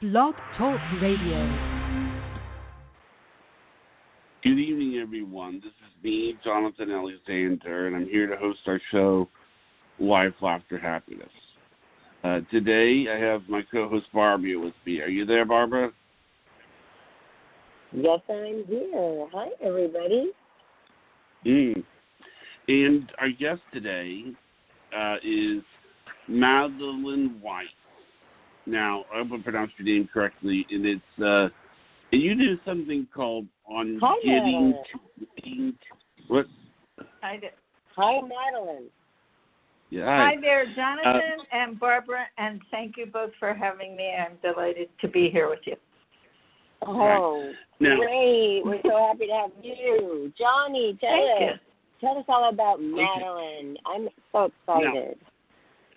Blog Talk Radio. Good evening, everyone. This is me, Jonathan Alexander, and I'm here to host our show, Life, Laughter, Happiness. Today, I have my co-host Barbara with me. Are you there, Barbara? Yes, I'm here. Hi, everybody. And our guest today is Madeline Weiss. Now, I hope I pronounced your name correctly, and it's and you do something called on Hi, getting Madeline. to what? Hi there. Hi, Madeline. Yeah. Hi there, Jonathan and Barbara, and thank you both for having me. I'm delighted to be here with you. Oh, now, great. We're so happy to have you. Johnny, tell us all about Madeline. I'm so excited.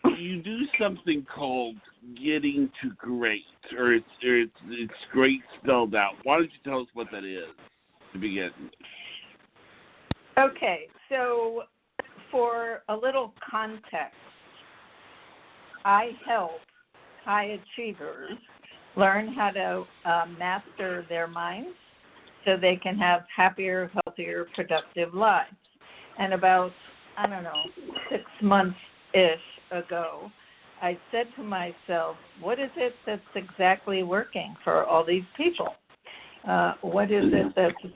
Now, you do something called getting to great, or it's great spelled out. Why don't you tell us what that is to begin? Okay, so for a little context, I help high achievers learn how to master their minds so they can have happier, healthier, productive lives. And about, 6 months-ish ago, I said to myself, what is it that's exactly working for all these people? What is it that's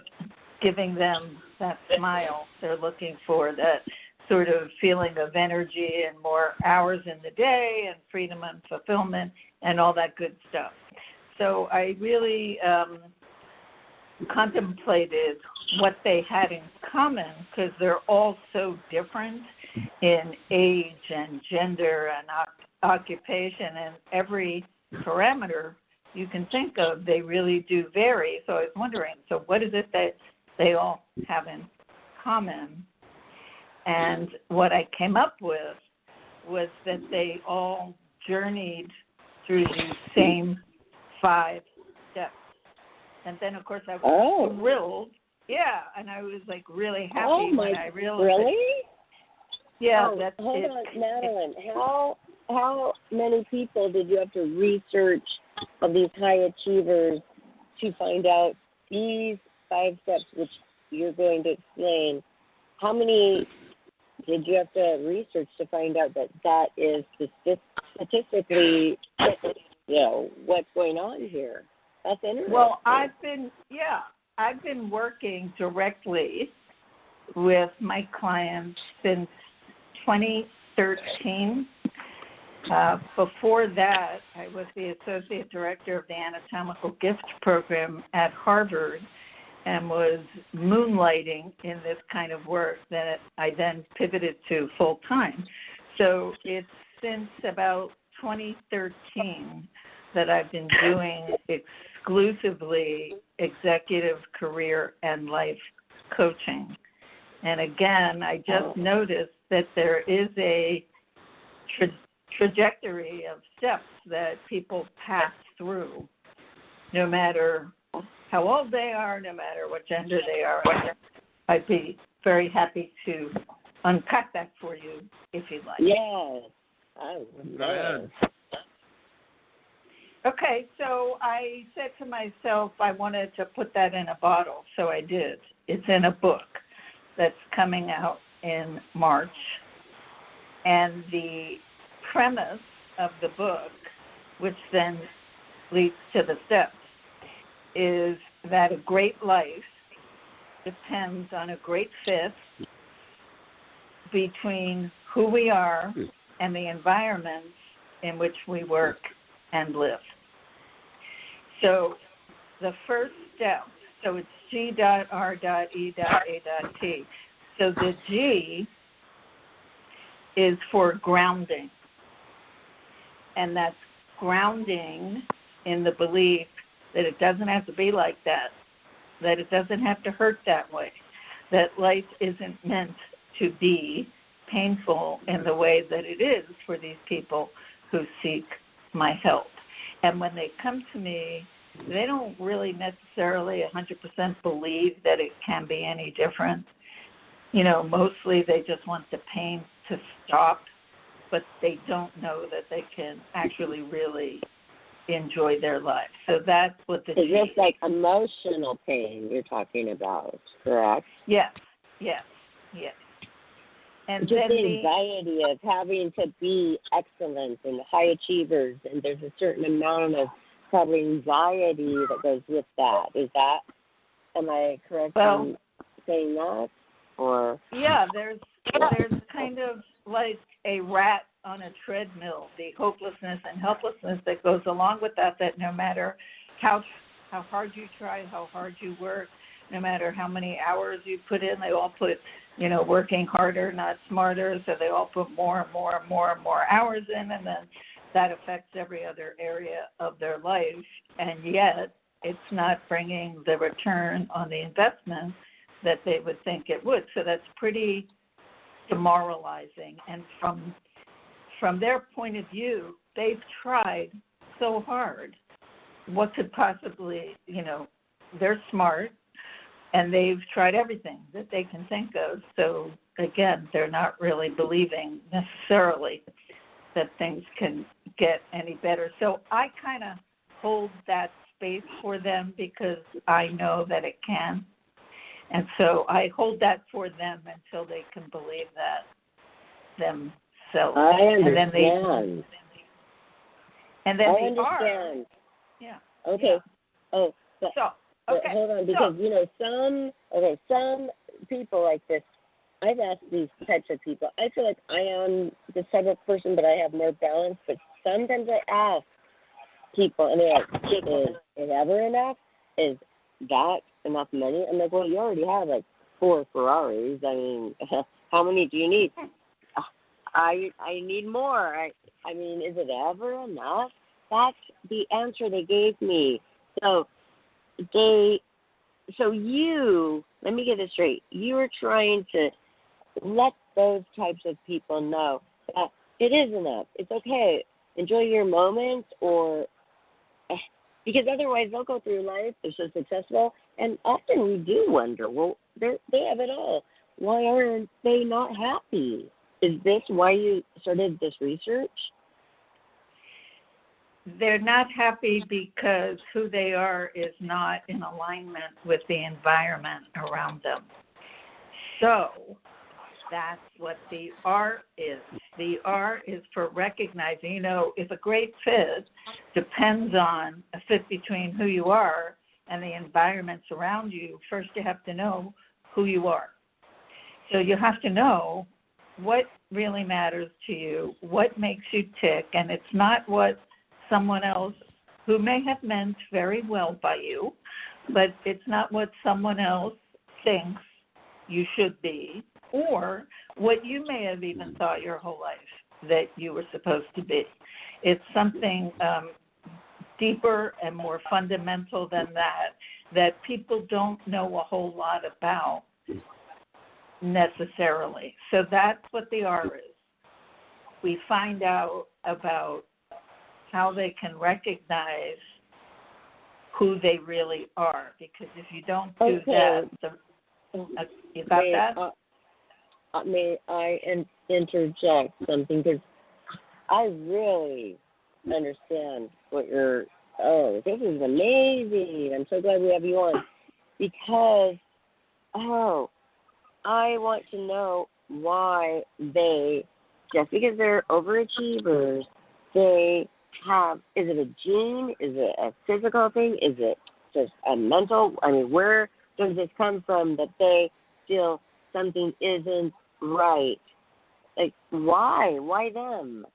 giving them that smile they're looking for, that sort of feeling of energy and more hours in the day and freedom and fulfillment and all that good stuff? So I really contemplated what they had in common, because they're all so different in age and gender and occupation, and every parameter you can think of, they really do vary. So I was wondering, so what is it that they all have in common? And what I came up with was that they all journeyed through these same 5 steps. And then, of course, I was thrilled. Yeah, and I was, really happy when I realized. Really? Yeah. Hold on, Madeline. How many people did you have to research of these high achievers to find out these 5 steps, which you're going to explain? How many did you have to research to find out that is statistically, what's going on here? That's interesting. Well, I've been working directly with my clients since 2013. Before that, I was the associate director of the anatomical gift program at Harvard and was moonlighting in this kind of work that I then pivoted to full time. So it's since about 2013 that I've been doing exclusively executive career and life coaching. And again, I just noticed that there is a trajectory of steps that people pass through, no matter how old they are, no matter what gender they are. I'd be very happy to unpack that for you if you'd like. Yes. I would love. Okay, so I said to myself I wanted to put that in a bottle, so I did. It's in a book that's coming out in March. And the premise of the book, which then leads to the steps, is that a great life depends on a great fit between who we are and the environments in which we work and live. So the first step, so it's G.R.E.A.T. So the G is for grounding. And that's grounding in the belief that it doesn't have to be like that it doesn't have to hurt that way, that life isn't meant to be painful in the way that it is for these people who seek my help. And when they come to me, they don't really necessarily 100% believe that it can be any different. Mostly they just want the pain to stop, but they don't know that they can actually really enjoy their lives. So that's what the Is this like emotional pain you're talking about, correct? Yes. And just then the anxiety of having to be excellent and high achievers, and there's a certain amount of probably anxiety that goes with that. Am I correct in saying that? Or yeah, there's kind of like a rat on a treadmill, the hopelessness and helplessness that goes along with that no matter how hard you try, how hard you work, no matter how many hours you put in, they all put, working harder, not smarter, so they all put more and more and more and more hours in, and then that affects every other area of their life, and yet it's not bringing the return on the investment that they would think it would. So that's pretty demoralizing. And from their point of view, they've tried so hard. What could possibly, they're smart, and they've tried everything that they can think of. So, again, they're not really believing necessarily that things can get any better. So I kind of hold that space for them because I know that it can. And so I hold that for them until they can believe that themselves. I understand. And then I they understand. are. Yeah. Okay. Yeah. Oh, but okay. hold on, because some people like this. I've asked these types of people. I feel like I am this type of person, but I have more balance. But sometimes I ask people, and they're like, "Is it ever enough? Is that enough money?" I'm like, "Well, you already have like 4 Ferraris. I mean, how many do you need?" I need more. I mean, is it ever enough? That's the answer they gave me. So you, let me get this straight. You are trying to let those types of people know that it is enough. It's okay. Enjoy your moments, because otherwise they'll go through life. They're so successful, and often we do wonder, well, they have it all. Why aren't they not happy? Is this why you started this research? They're not happy because who they are is not in alignment with the environment around them. So that's what the R is. The R is for recognizing, if a great fit depends on a fit between who you are and the environments around you, first you have to know who you are. So you have to know what really matters to you, what makes you tick, and it's not what someone else who may have meant very well by you, but it's not what someone else thinks you should be, or what you may have even thought your whole life that you were supposed to be. It's something deeper and more fundamental than that people don't know a whole lot about necessarily. So that's what the R is. We find out about how they can recognize who they really are, because if you don't do that, you got that? May I interject something? Because I really understand what this is amazing. I'm so glad we have you on, because, I want to know why just because they're overachievers, they have, is it a gene? Is it a physical thing? Is it just a mental? I mean, where does this come from that they feel something isn't right? Like, why? Why them?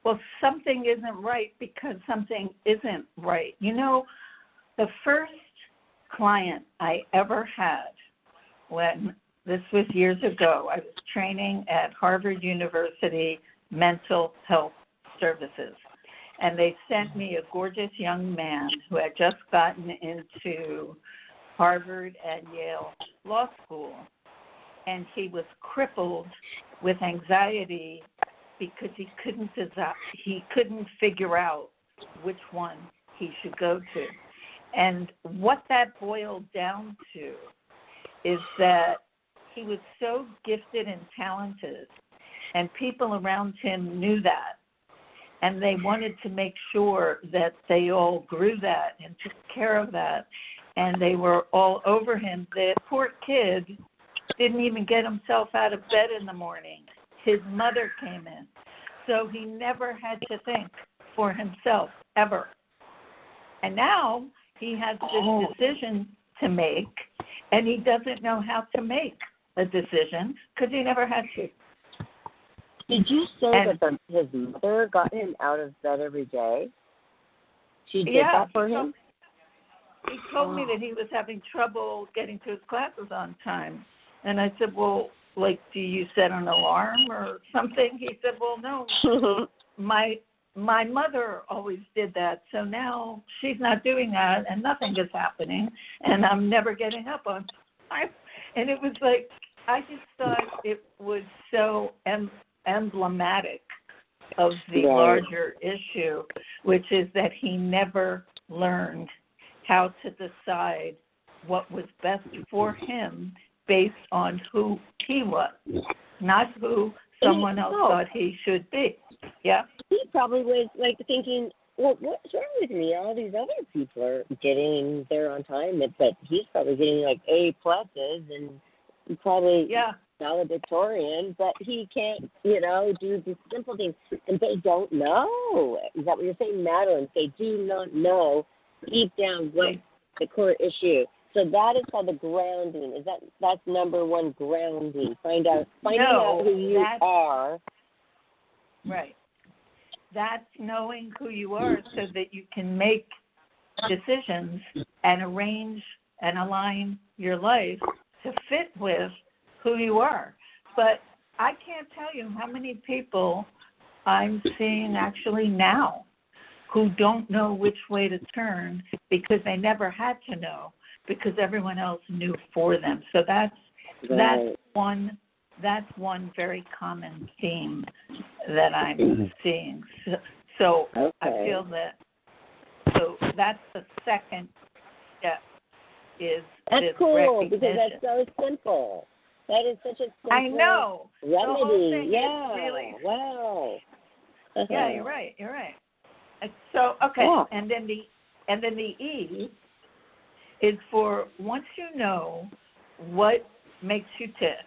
Well, something isn't right because something isn't right. The first client I ever had, when this was years ago, I was training at Harvard University Mental Health Services, and they sent me a gorgeous young man who had just gotten into Harvard and Yale Law School, and he was crippled with anxiety because he couldn't figure out which one he should go to. And what that boiled down to is that he was so gifted and talented, and people around him knew that and they wanted to make sure that they all grew that and took care of that, and they were all over him. The poor kid didn't even get himself out of bed in the morning. His mother came in. So he never had to think for himself, ever. And now he has this decision to make, and he doesn't know how to make a decision because he never had to. Did you say that his mother got him out of bed every day? She did that for him? He told me that he was having trouble getting to his classes on time. And I said, well, like, do you set an alarm or something? He said, well, no. My mother always did that, so now she's not doing that, and nothing is happening, and I'm never getting up on time. And it was like, I just thought it was so emblematic of the larger issue, which is that he never learned how to decide what was best for him based on who he was, not who someone else thought he should be. Yeah. He probably was like thinking, well, what's wrong with me? All these other people are getting there on time, but he's probably getting like A pluses and probably valedictorian, but he can't, do the simple things. And they don't know. Is that what you're saying, Madeline? They do not know deep down what the core issue. So that is called the grounding. That's number one, grounding. Finding out who you are. Right. That's knowing who you are so that you can make decisions and arrange and align your life to fit with who you are. But I can't tell you how many people I'm seeing actually now who don't know which way to turn because they never had to know because everyone else knew for them. So that's one very common theme that I'm seeing. So I feel that. So that's the second step. That's cool because that's so simple. That is such a simple I know. remedy. Really, wow. Yeah, you're right. So and then the E is for once you know what makes you tick,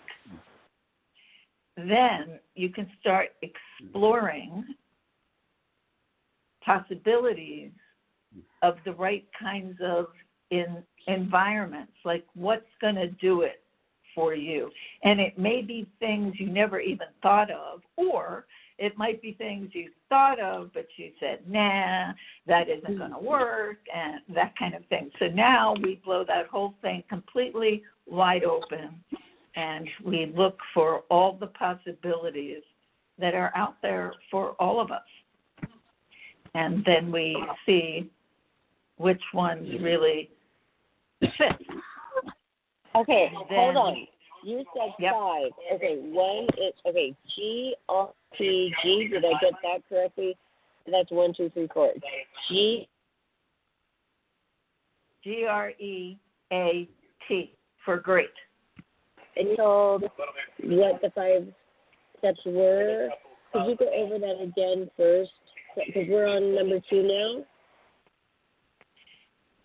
then you can start exploring possibilities of the right kinds of environments, like what's going to do it for you. And it may be things you never even thought of, or it might be things you thought of, but you said, nah, that isn't going to work, and that kind of thing. So now we blow that whole thing completely wide open, and we look for all the possibilities that are out there for all of us. And then we see which ones really fit. Okay, hold on. You said 5. Okay, one is G.R.E.A.T. Did I get that correctly? That's 1, 2, 3, 4. G.R.E.A.T. for great. And you told what the 5 steps were. Could you go over that again first? Because we're on number 2 now.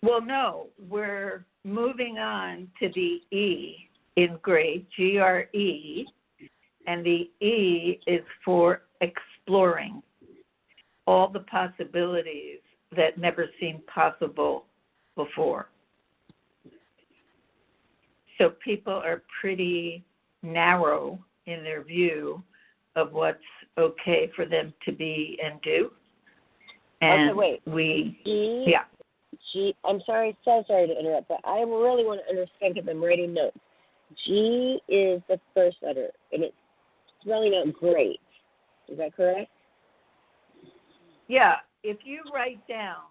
Well, no, we're moving on to the E in great, G.R.E., and the E is for exploring all the possibilities that never seemed possible before. So people are pretty narrow in their view of what's okay for them to be and do. And I'm sorry, so sorry to interrupt, but I really want to understand because I'm writing notes. G is the first letter, and it's spelling out great. Is that correct? Yeah. If you write down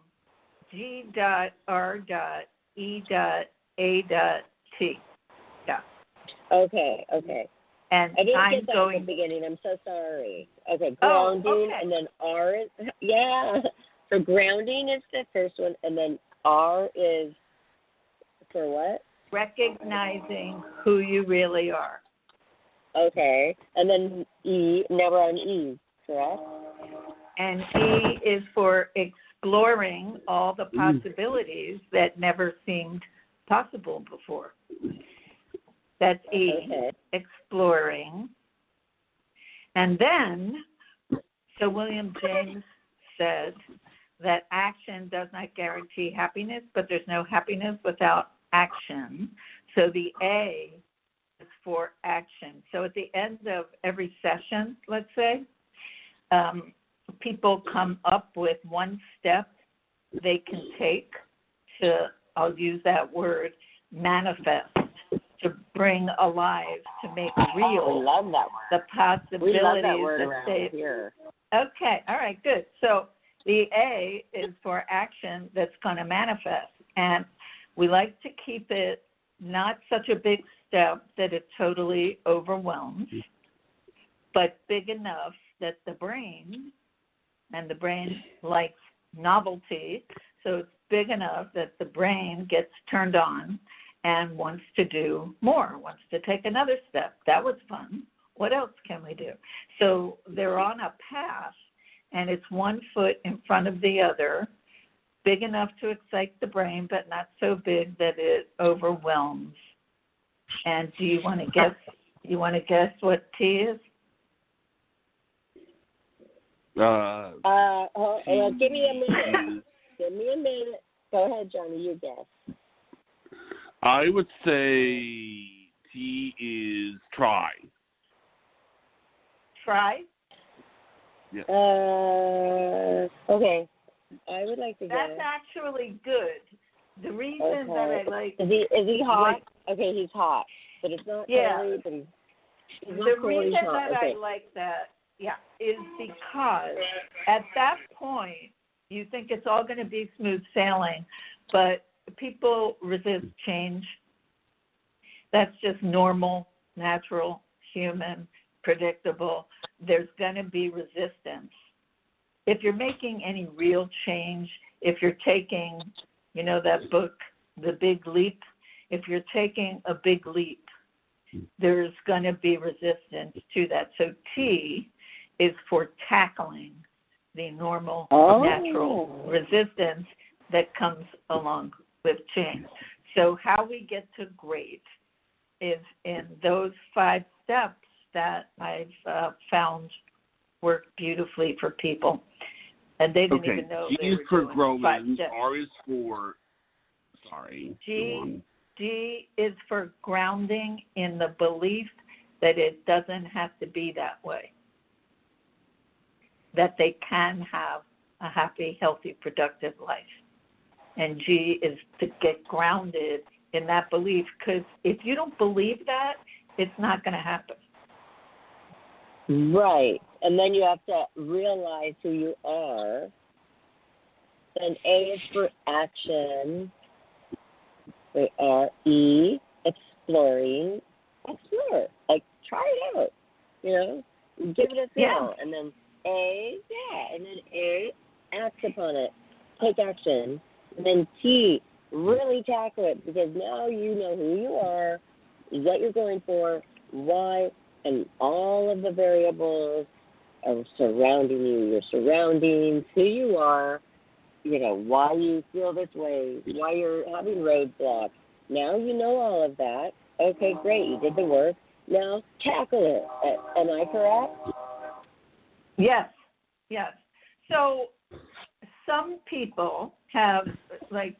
G.R.E.A.T. Yeah. Okay. And I didn't get that at the beginning. I'm so sorry. Okay, grounding, and then R is, So grounding is the first one, and then R is for what? Recognizing who you really are. Okay. And then E, now we're on E, correct? And E is for exploring all the possibilities that never seemed possible before. That's E, exploring. And then, so William James said that action does not guarantee happiness, but there's no happiness without action. So the A is for action. So at the end of every session, let's say, people come up with one step they can take to, I'll use that word, manifest, to bring alive, to make real we love that word. The possibilities we love that word that around here. Okay, all right, good. So the A is for action that's going to manifest. And we like to keep it not such a big step that it totally overwhelms, but big enough that the brain likes novelty, so it's big enough that the brain gets turned on and wants to do more, wants to take another step. That was fun. What else can we do? So they're on a path, and it's one foot in front of the other, big enough to excite the brain, but not so big that it overwhelms. And do you want to guess? You want to guess what T is? Give me a minute. Give me a minute. Go ahead, Johnny. You guess. I would say T is try. Try? Yeah. Okay. I would like to guess. That's actually good. The reason that I like... Is he hot? Okay, he's hot. But it's not totally, but he's the reason hot. that I like that, is because at that point, you think it's all going to be smooth sailing, but people resist change. That's just normal, natural, human, predictable. There's going to be resistance. If you're making any real change, if you're taking, that book, The Big Leap, if you're taking a big leap, there's going to be resistance to that. So T is for tackling the normal, natural resistance that comes along with change. So how we get to great is in those 5 steps that I've found work beautifully for people. And they didn't even know G they is were for doing growing. 5 steps. R is for, G is for grounding in the belief that it doesn't have to be that way, that they can have a happy, healthy, productive life. And G is to get grounded in that belief, because if you don't believe that, it's not going to happen. Right. And then you have to realize who you are. And A is for action. E, exploring. Explore. Like, try it out. Give it a feel. Yeah. And then A, and then A, act upon it. Take action. And then T, really tackle it, because now you know who you are, what you're going for, why, and all of the variables are surrounding you. Your surroundings, who you are, why you feel this way, why you're having roadblocks. Now you know all of that. Okay, great. You did the work. Now tackle it. Am I correct? Yes. So some people have, like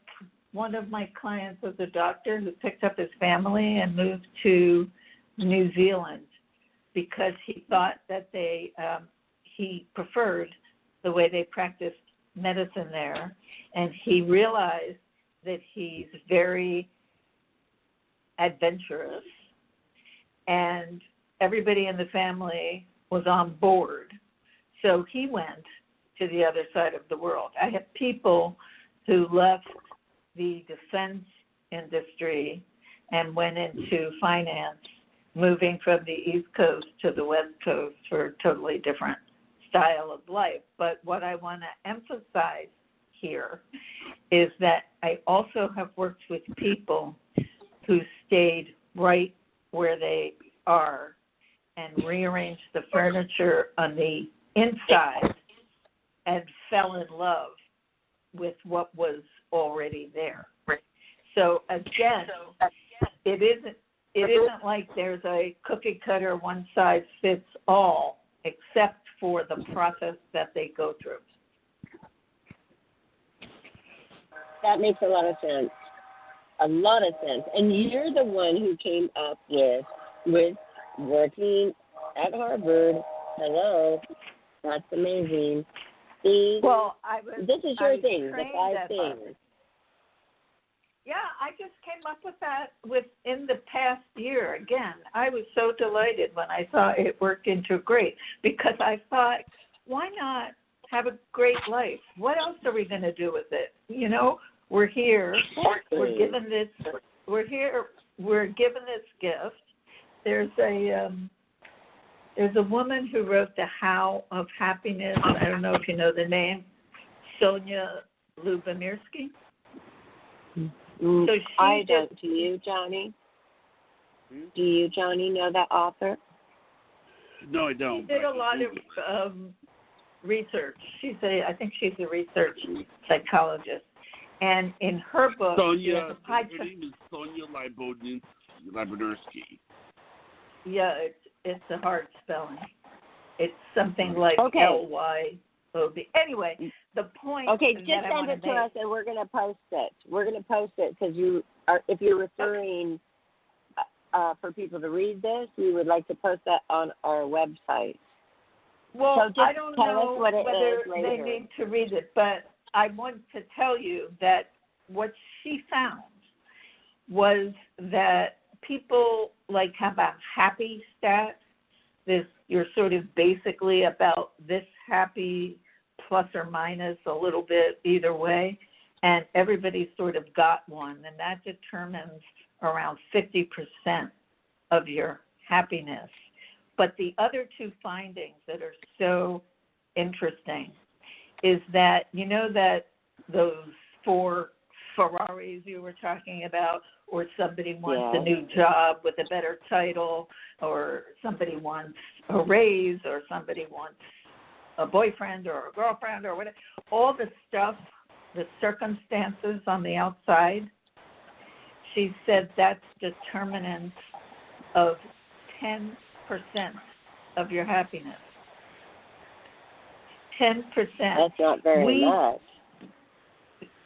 one of my clients was a doctor who picked up his family and moved to New Zealand because he thought that he preferred the way they practiced medicine there, and he realized that he's very adventurous, and everybody in the family was on board. So he went to the other side of the world. I have people who left the defense industry and went into finance, moving from the East Coast to the West Coast for a totally different style of life. But what I want to emphasize here is that I also have worked with people who stayed right where they are and rearranged the furniture on the inside and fell in love with what was already there. So again, it isn't like there's a cookie cutter one size fits all, except for the process that they go through. That makes a lot of sense. A lot of sense. And you're the one who came up with working at Harvard. Hello. That's amazing. See, well, this is your thing, the 5 things. Yeah, I just came up with that within the past year. Again, I was so delighted when I saw it worked into G.R.E.A.T, because I thought, why not have a great life? What else are we going to do with it? You know, we're here. We're given this. We're here. We're given this gift. There's a woman who wrote The How of Happiness. I don't know if you know the name, Sonia Lubomirsky. So I don't. Do you, Johnny? Do you, Johnny, know that author? No, I don't. She did a lot of research. I think she's a research psychologist. And in her book, her name is Sonia Lubomirsky. Yeah, it's a hard spelling. It's something like L-Y-O-B. Anyway, the point. Okay, just send it to us, and we're going to post it. We're going to post it because if you're referring for people to read this, we would like to post that on our website. Well, so just I don't know whether they need to read it, but I want to tell you that what she found was that people have a happy stat. You're sort of basically about this happy plus or minus a little bit either way, and everybody sort of got one, and that determines around 50% of your happiness. But the other 2 findings that are so interesting is that, you know, that those 4 Ferraris you were talking about, or somebody wants a new job with a better title, or somebody wants a raise, or somebody wants a boyfriend or a girlfriend or whatever, all the stuff, the circumstances on the outside, she said that's determinant of 10% of your happiness. 10%. That's not very much.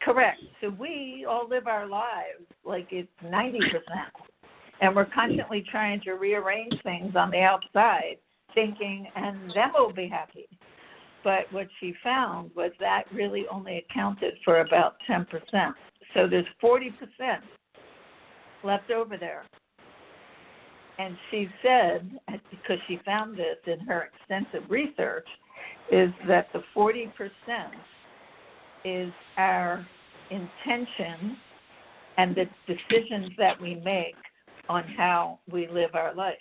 Correct. So we all live our lives like it's 90%. And we're constantly trying to rearrange things on the outside, thinking, and then we'll be happy. But what she found was that really only accounted for about 10%. So there's 40% left over there. And she said, because she found this in her extensive research, is that the 40% is our intention and the decisions that we make on how we live our life.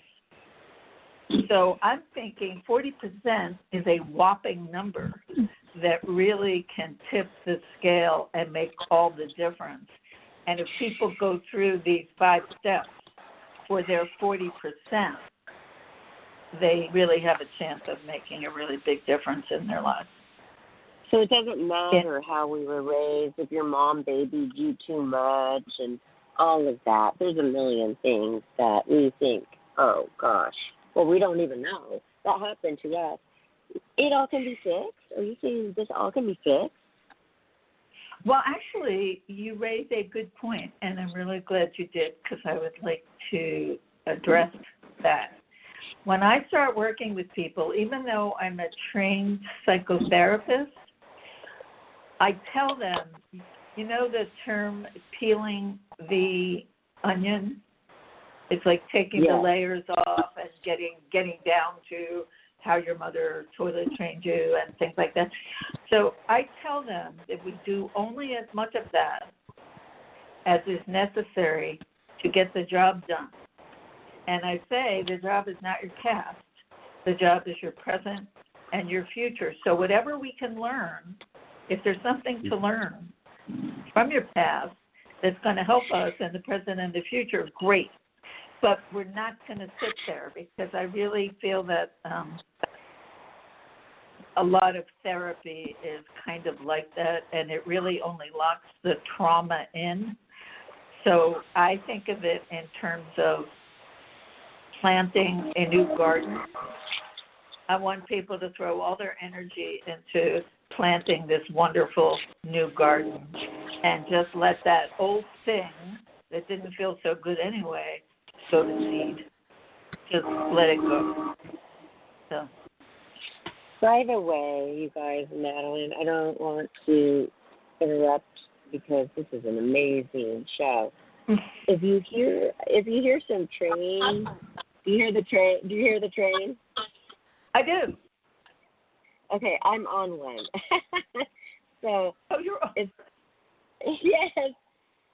So I'm thinking 40% is a whopping number that really can tip the scale and make all the difference. And if people go through these 5 steps for their 40%, they really have a chance of making a really big difference in their lives. So it doesn't matter how we were raised, if your mom babied you too much and all of that. There's a million things that we think, oh, gosh, well, we don't even know. That happened to us. It all can be fixed? Are you saying this all can be fixed? Well, actually, you raised a good point, and I'm really glad you did, because I would like to address that. When I start working with people, even though I'm a trained psychotherapist, I tell them, you know the term peeling the onion? It's like taking the layers off and getting down to how your mother toilet trained you and things like that. So I tell them that we do only as much of that as is necessary to get the job done. And I say the job is not your past. The job is your present and your future. So whatever we can learn, if there's something to learn from your past that's going to help us in the present and the future, great. But we're not going to sit there, because I really feel that a lot of therapy is kind of like that, and it really only locks the trauma in. So I think of it in terms of planting a new garden. I want people to throw all their energy into planting this wonderful new garden and just let that old thing that didn't feel so good anyway go to seed. Just let it go. So. By the way, you guys, Madeline, I don't want to interrupt because this is an amazing show. If you hear some train, do you hear the train? Do you hear the train? I do. Okay, I'm on one. So you're on. Yes,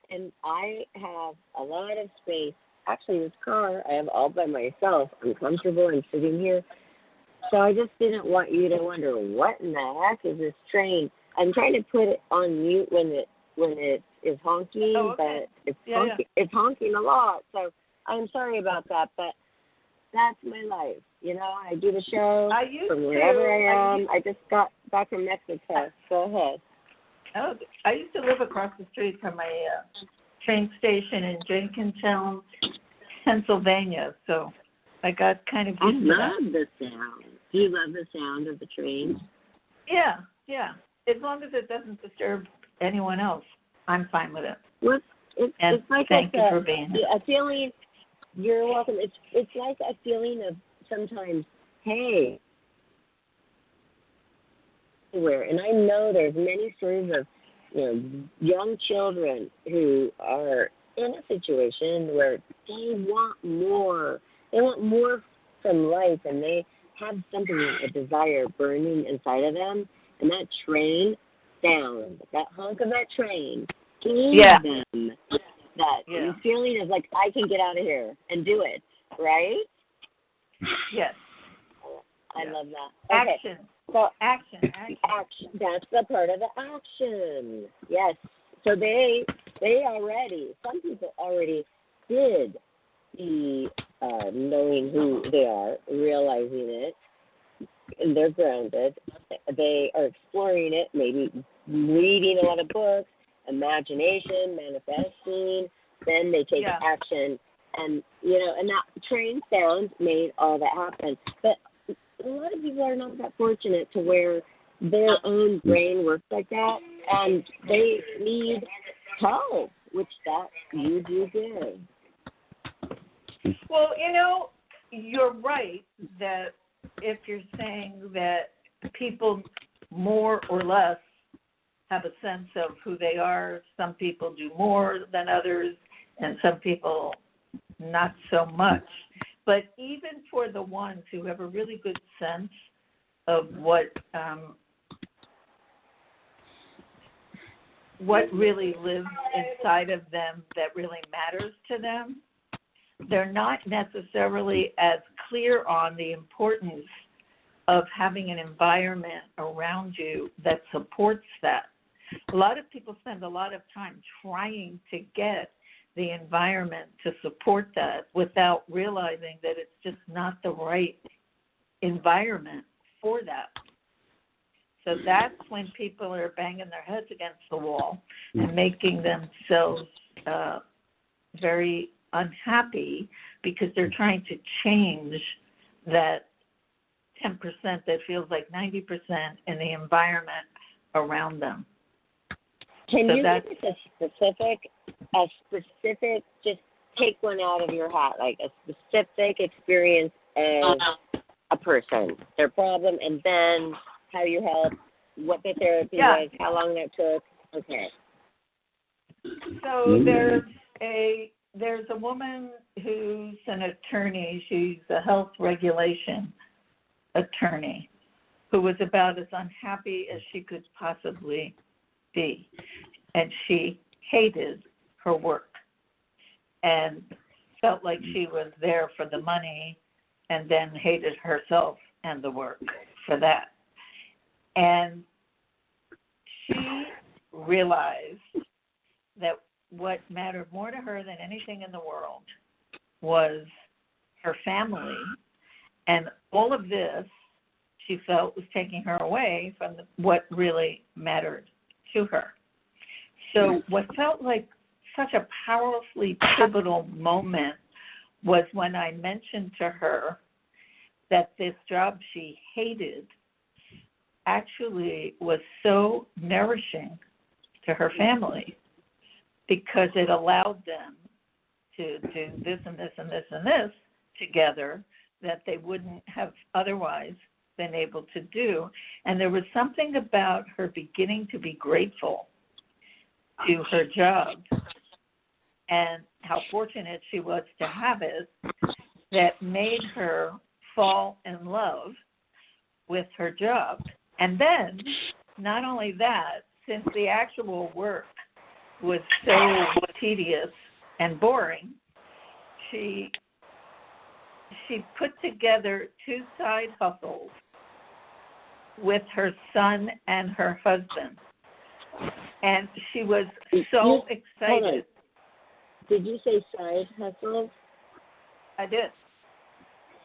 and I have a lot of space. Actually, this car I have all by myself. I'm comfortable. I'm sitting here. So I just didn't want you to wonder what in the heck is this train. I'm trying to put it on mute when it is honking, but it's honking a lot. So I'm sorry about that, but that's my life. You know, I do the show from wherever I am. I just got back from Mexico. Go ahead. Oh, I used to live across the street from a train station in Jenkintown, Pennsylvania, so I got kind of used to that. I love the sound. Do you love the sound of the train? Yeah. As long as it doesn't disturb anyone else, I'm fine with it. Well, it's like thank you for being here. A feeling. You're welcome. It's like a feeling of sometimes, hey, where, and I know there's many stories of young children who are in a situation where they want more. They want more from life, and they have something, a desire burning inside of them, and that train sound, that honk of that train, gave them that feeling of like, I can get out of here and do it, right? Yes. I love that. Okay. Action. So, action. That's the part of the action. Yes. So they already, some people already did the knowing who they are, realizing it, and they're grounded. They are exploring it, maybe reading a lot of books, imagination, manifesting. Then they take action, and and that train sound made all that happen. But a lot of people are not that fortunate to where their own brain works like that, and they need help, which that you do give. Well, you're right that if you're saying that people more or less have a sense of who they are, some people do more than others, and some people not so much. But even for the ones who have a really good sense of what really lives inside of them that really matters to them, they're not necessarily as clear on the importance of having an environment around you that supports that. A lot of people spend a lot of time trying to get the environment to support that without realizing that it's just not the right environment for that. So that's when people are banging their heads against the wall and making themselves very unhappy because they're trying to change that 10% that feels like 90% in the environment around them. Can you give us a specific, just take one out of your hat, like a specific experience as a person, their problem, and then how you help, what the therapy was, how long that took? Okay. So there's a woman who's an attorney. She's a health regulation attorney who was about as unhappy as she could possibly be. And she hated her work and felt like she was there for the money and then hated herself and the work for that. And she realized that what mattered more to her than anything in the world was her family. And all of this she felt was taking her away from what really mattered to her. So what felt like such a powerfully pivotal moment was when I mentioned to her that this job she hated actually was so nourishing to her family because it allowed them to do this and this and this and this together that they wouldn't have otherwise been able to do. And there was something about her beginning to be grateful to her job and how fortunate she was to have it that made her fall in love with her job. And then, not only that, since the actual work was so tedious and boring, she put together 2 side hustles with her son and her husband. And she was so excited. Did you say side hustles? I did.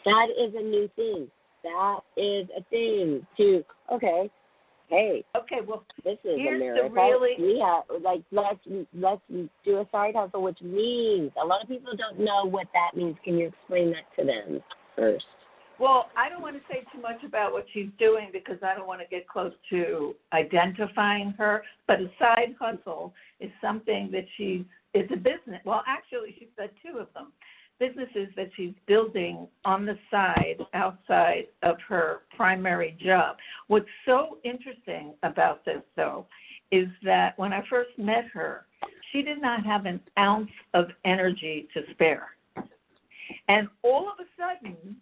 That is a new thing. That is a thing too. Okay. Hey. Okay. Well, this is here's America. We have let's do a side hustle, which means a lot of people don't know what that means. Can you explain that to them first? Well, I don't want to say too much about what she's doing because I don't want to get close to identifying her. But a side hustle is something that it's a business. Well, actually, she's got 2 of them. Businesses that she's building on the side, outside of her primary job. What's so interesting about this, though, is that when I first met her, she did not have an ounce of energy to spare. And all of a sudden,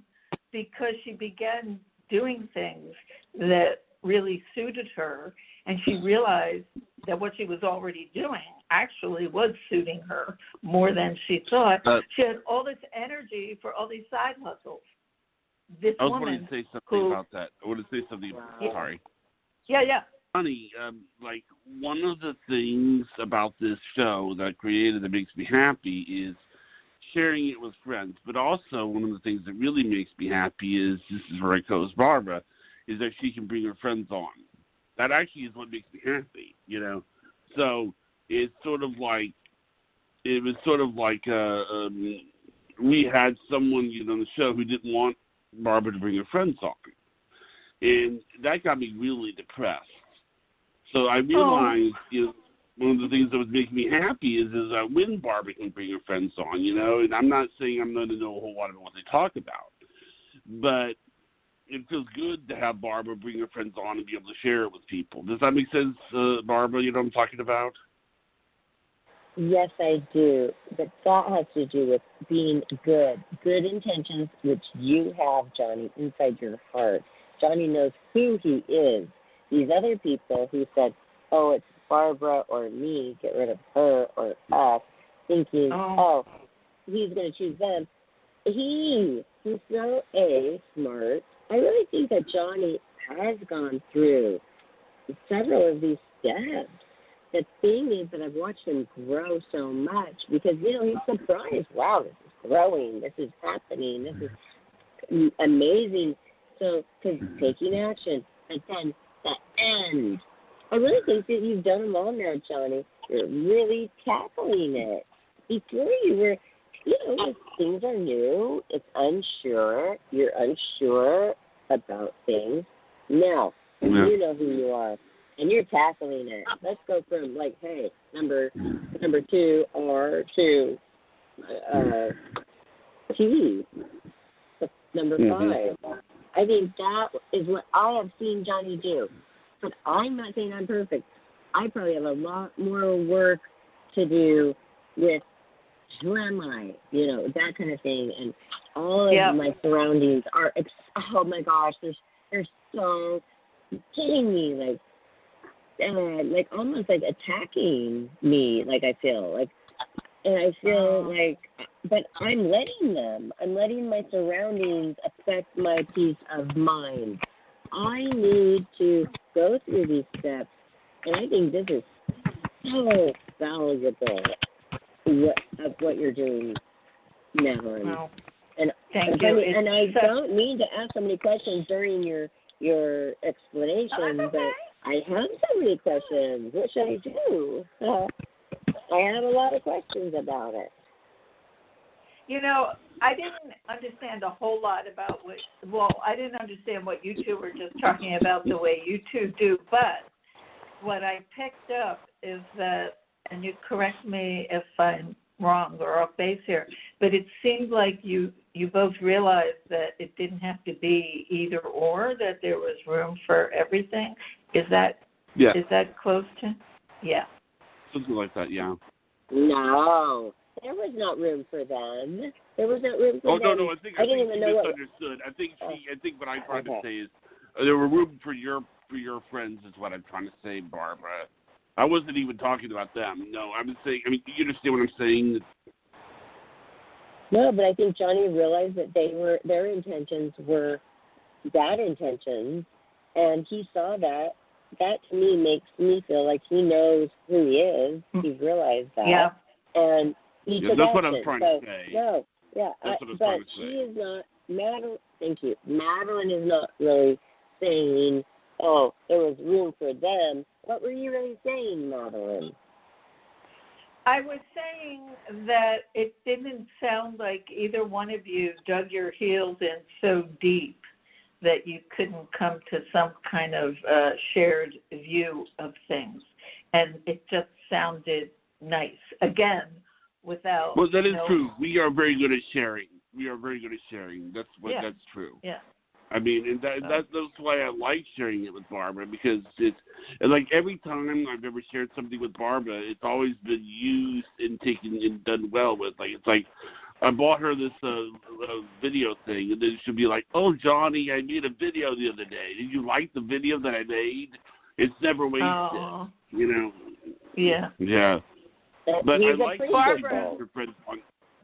because she began doing things that really suited her, and she realized that what she was already doing actually was suiting her more than she thought. She had all this energy for all these side hustles. This I was woman wanting to say something about that. I want to say something. Sorry. Yeah. Funny, like one of the things about this show that I created that makes me happy is sharing it with friends. But also one of the things that really makes me happy is, this is where I co-host Barbara, is that she can bring her friends on. That actually is what makes me happy, you know. So it's sort of like, we had someone, you know, on the show who didn't want Barbara to bring her friends on. And that got me really depressed. So I realized, you know, one of the things that was making me happy is when Barbara can bring her friends on, you know, and I'm not saying I'm going to know a whole lot about what they talk about, but it feels good to have Barbara bring her friends on and be able to share it with people. Does that make sense, Barbara? You know what I'm talking about? Yes, I do. But that has to do with being good intentions, which you have, Johnny, inside your heart. Johnny knows who he is. These other people who said, oh, it's Barbara or me, get rid of her or us, thinking, oh he's going to choose them. He's so smart. I really think that Johnny has gone through several of these steps. The thing is that I've watched him grow so much because, you know, he's surprised. Wow, this is growing. This is happening. This is amazing. So, because taking action, but then the end. I really think that you've done them all now, Johnny. You're really tackling it. Before you were, you know, things are new. It's unsure. You're unsure about things. Now, you know who you are, and you're tackling it. Let's go from, like, hey, number 2 or to T, number 5. I think that is what I have seen Johnny do. But I'm not saying I'm perfect. I probably have a lot more work to do with who am I, you know, that kind of thing. And all of my surroundings are, oh my gosh, they're so kidding me, like almost like attacking me, like I feel like, and I feel like, but I'm letting my surroundings affect my peace of mind. I need to go through these steps, and I think this is so valuable, what you're doing, Madeline. Wow. And thank you. And I don't mean to ask so many questions during your your explanation, but I have so many questions. What should I do? I have a lot of questions about it. I didn't understand a whole lot about I didn't understand what you two were just talking about the way you two do, but what I picked up is that, and you correct me if I'm wrong or off base here, but it seemed like you both realized that it didn't have to be either or, that there was room for everything. Is that close to? Yeah. Something like that, yeah. No, there was not room for them. There was not room for them. Oh, no, I think she misunderstood. I think what I'm trying to say is there were room for your friends is what I'm trying to say, Barbara. I wasn't even talking about them. No, I'm saying, you understand what I'm saying? No, but I think Johnny realized that their intentions were bad intentions, and he saw that. That, to me, makes me feel like he knows who he is. He's realized that. Yeah. And he took that's action. what I'm trying to say. No, yeah. That's what I'm but trying to she say. is not, thank you. Madeline is not really saying, oh, there was room for them. What were you really saying, Madeline? I was saying that it didn't sound like either one of you dug your heels in so deep that you couldn't come to some kind of shared view of things. And it just sounded nice. Again, without... Well, that is true. We are very good at sharing. That's true. Yeah. And that's why I like sharing it with Barbara, because it's like every time I've ever shared something with Barbara, it's always been used and taken and done well with. Like, it's like I bought her this video thing, and then she'll be like, "Oh, Johnny, I made a video the other day. Did you like the video that I made? It's never wasted." Oh. Yeah. Yeah. But I like Barbara.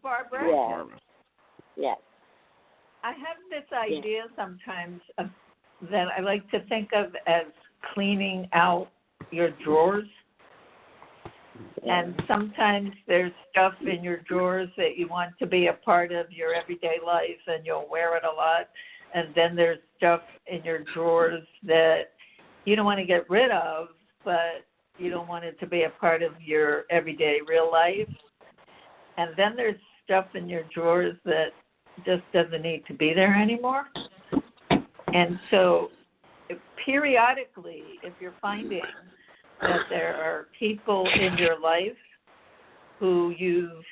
Barbara. Yeah. Barbara. Yes. I have this idea sometimes that I like to think of as cleaning out your drawers. And sometimes there's stuff in your drawers that you want to be a part of your everyday life and you'll wear it a lot. And then there's stuff in your drawers that you don't want to get rid of, but you don't want it to be a part of your everyday real life. And then there's stuff in your drawers that just doesn't need to be there anymore. And so periodically, if you're finding that there are people in your life who you've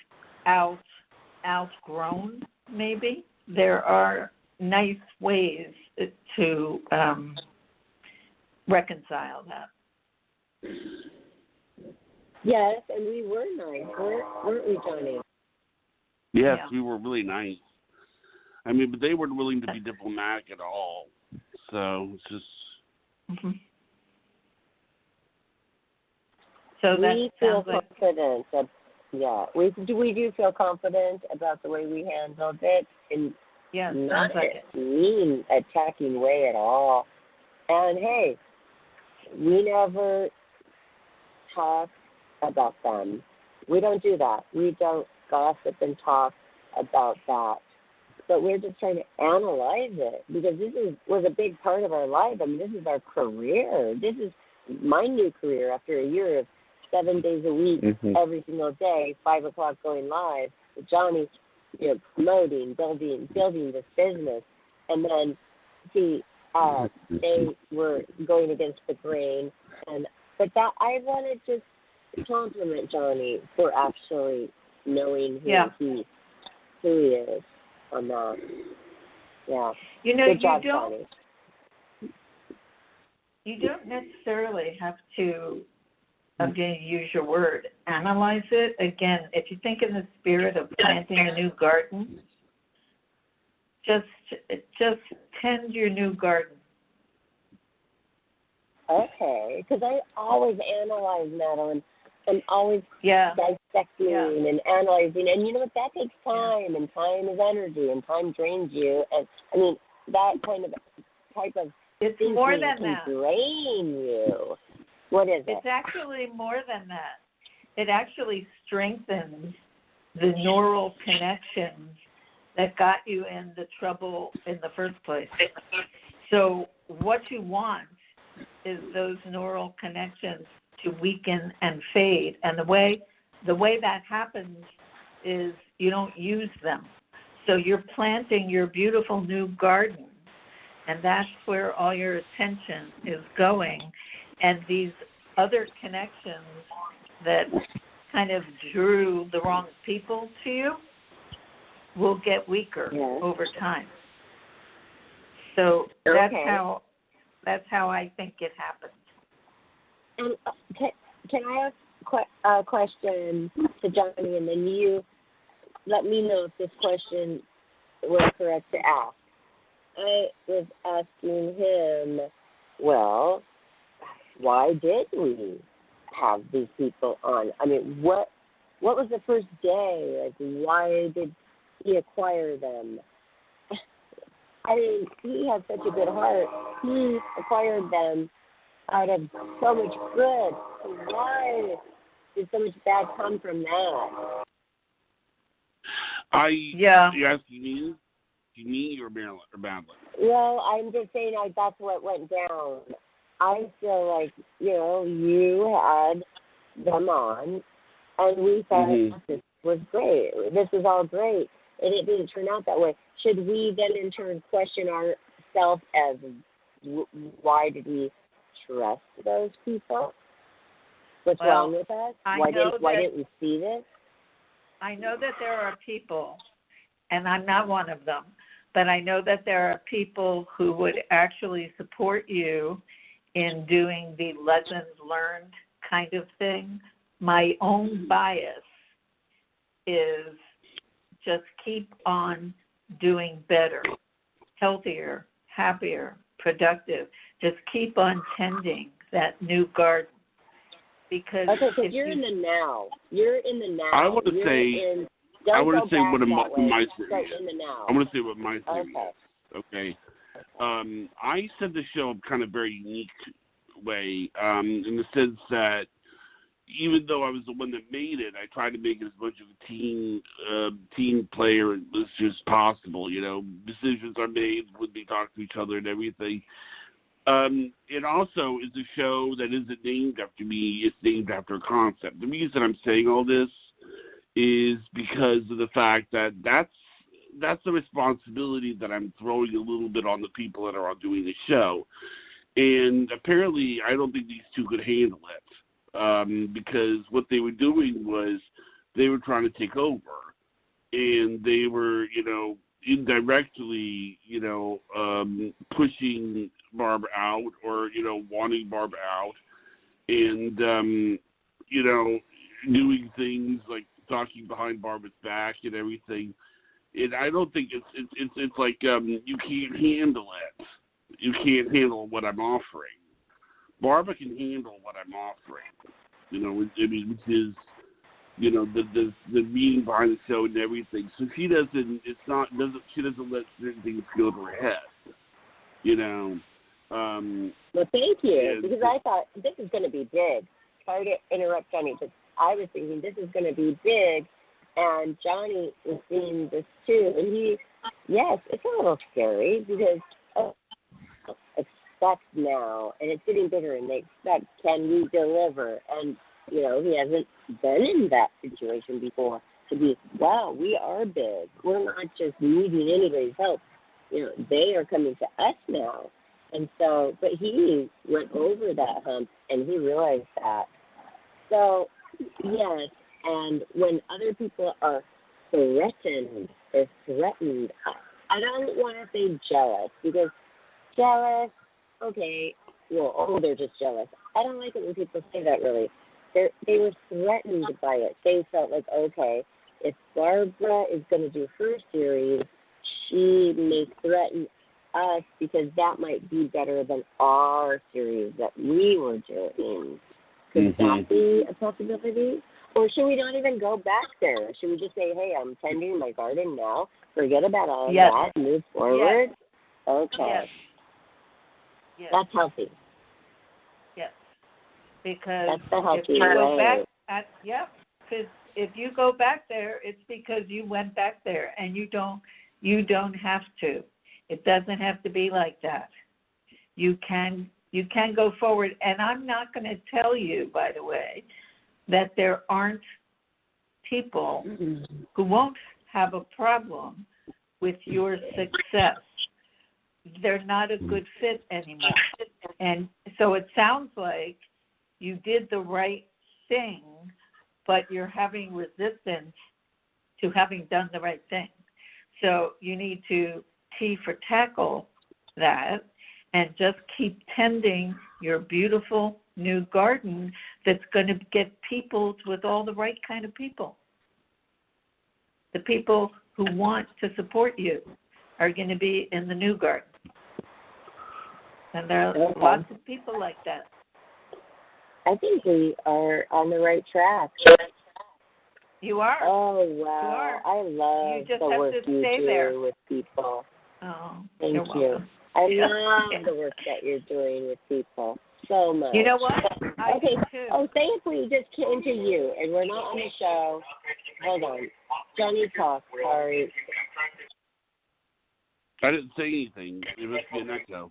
outgrown, maybe, there are nice ways to reconcile that. Yes, and we were nice, weren't we, Johnny? Yes, Yeah. we were really nice. But they weren't willing to be diplomatic at all. So it's just... Mm-hmm. So we feel like... confident. We do feel confident about the way we handled it, in not a mean, attacking way at all. And hey, we never talk about them. We don't do that. We don't gossip and talk about that. But we're just trying to analyze it, because this was a big part of our life. This is our career. This is my new career after a year of 7 days a week, every single day, 5 o'clock going live. With Johnny, promoting, building this business. And then, they were going against the grain. But I want to just compliment Johnny for actually knowing who he is. On that. Yeah. Good job, Johnny. You don't necessarily have to, I'm going to use your word, analyze it. Again, if you think in the spirit of planting a new garden, just tend your new garden. Okay, because I always analyze, Madeline. I'm always dissecting and analyzing. And you know what? That takes time, and time is energy, and time drains you. And, that type of it's thinking more than can that. Drain you. What is it? It's actually more than that. It actually strengthens the neural connections that got you in the trouble in the first place. So what you want is those neural connections to weaken and fade. And the way that happens is you don't use them. So you're planting your beautiful new garden, and that's where all your attention is going. And these other connections that kind of drew the wrong people to you will get weaker over time. So that's how I think it happens. And can I ask a question to Johnny, and then you let me know if this question was correct to ask. I was asking him, well, why did we have these people on? I mean, what was the first day? Like, why did he acquire them? I mean, he had such a good heart. He acquired them out of so much good. So why did so much bad come from that? You asking me? Me or Madeline? Well, I'm just saying that's what went down. I feel like, you had them on, and we thought this was great. This is all great, and it didn't turn out that way. Should we then in turn question ourselves as why did we trust those people? What's wrong with us? Why didn't we see this? I know that there are people, and I'm not one of them, but I know that there are people who would actually support you in doing the lessons learned kind of thing. My own bias is just keep on doing better, healthier, happier, productive. Just keep on tending that new garden. Because you're in the now. You're in the now. I want to say what my theory is. I want to say what my theory is. Okay. I said the show kind of very unique way, in the sense that even though I was the one that made it, I tried to make it as much of a team player as possible. Decisions are made when we talk to each other and everything. It also is a show that isn't named after me. It's named after a concept. The reason I'm saying all this is because of the fact that that's the responsibility that I'm throwing a little bit on the people that are doing the show. And apparently I don't think these two could handle it, because what they were doing was they were trying to take over, and they were, indirectly, pushing Barbara out, or, wanting Barbara out, and, doing things like talking behind Barbara's back and everything. And I don't think it's like you can't handle it. You can't handle what I'm offering. Barbara can handle what I'm offering. Which is, the meaning behind the show and everything. So she doesn't. She doesn't let certain things go to her head. Well, thank you, because I thought this is going to be big. Sorry to interrupt, Johnny, but I was thinking this is going to be big, and Johnny was seeing this too, and it's a little scary because expect now, and it's getting bigger, and they expect, can we deliver? And he hasn't been in that situation before to be, wow, we are big. We're not just needing anybody's help. They are coming to us now. And so, but he went over that hump, and he realized that. So, yes, and when other people are threatened, I don't want to say jealous, because jealous, okay, well, they're just jealous. I don't like it when people say that, really. They were threatened by it. They felt like, okay, if Barbara is going to do her series, she may threaten us because that might be better than our series that we were doing. Could that be a possibility? Or should we not even go back there? Should we just say, hey, I'm tending my garden now, forget about all that, move forward? Yes. Okay. Yes. That's healthy. Yes. Because that's the healthy if you go way. because if you go back there, it's because you went back there, and you don't have to. It doesn't have to be like that. you can go forward. And I'm not going to tell you, by the way, that there aren't people who won't have a problem with your success. They're not a good fit anymore. And so it sounds like you did the right thing, but you're having resistance to having done the right thing. So you need to tackle that and just keep tending your beautiful new garden that's going to get peopled with all the right kind of people. The people who want to support you are going to be in the new garden. And there are lots of people like that. I think we are on the right track. You are. Oh, wow. You are. I love the work you do with people. Oh, thank you. Welcome. I love the work that you're doing with people so much. You know what? I do too. Oh, thankfully just came to you, and we're not on the show. Hold on. Johnny, talk. Sorry. I didn't say anything. It must be an echo.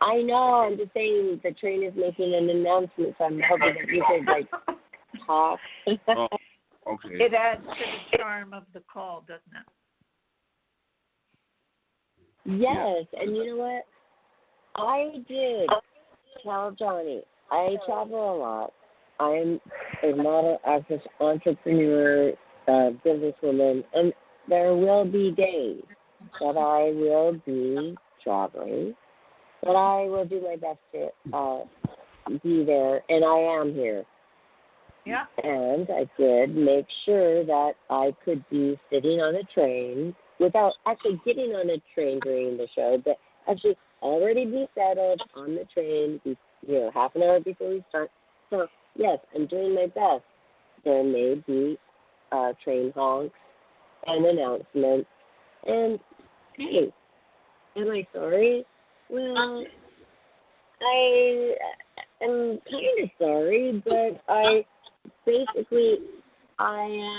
I know. I'm just saying the train is making an announcement, so I'm hoping that you could, talk. Oh, okay. It adds to the charm of the call, doesn't it? Yes, and you know what? I did tell Johnny, I travel a lot. I'm a model actress, entrepreneur, businesswoman, and there will be days that I will be traveling, but I will do my best to be there, and I am here. Yeah. And I did make sure that I could be sitting on a train without actually getting on a train during the show, but actually already be settled on the train, half an hour before we start. So, yes, I'm doing my best. There may be train honks and announcements. And, hey, am I sorry? Well, I am kind of sorry, but I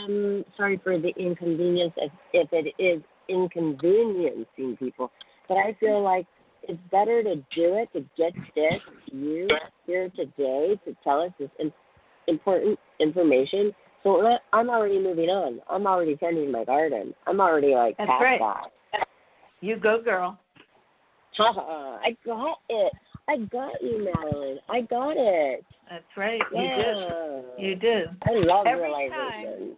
am sorry for the inconvenience if it is inconveniencing people. But I feel like it's better to do it, to get you here today to tell us this important information. So I'm already moving on. I'm already tending my garden. I'm already That's past right. that. You go, girl. I got it. I got you, Madeline. I got it. That's right. Yeah. You did. I love realization.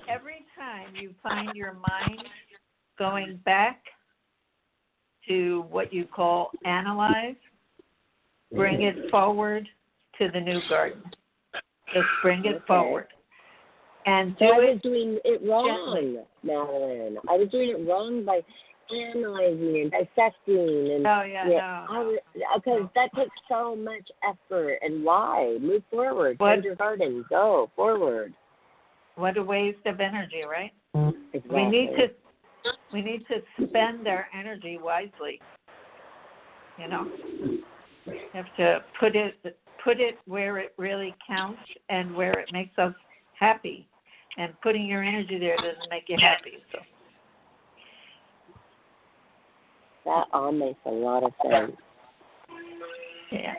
Every time you find your mind going back to what you call analyze, bring it forward to the new garden. Just bring it forward. And I was doing it wrong, gently. Madeline. I was doing it wrong by analyzing and dissecting. And, because that takes so much effort. And why? Move forward. Tend your garden. Go forward. What a waste of energy, right? Exactly. We need to spend our energy wisely. You have to put it where it really counts and where it makes us happy. And putting your energy there doesn't make you happy. So that all makes a lot of sense. Yeah.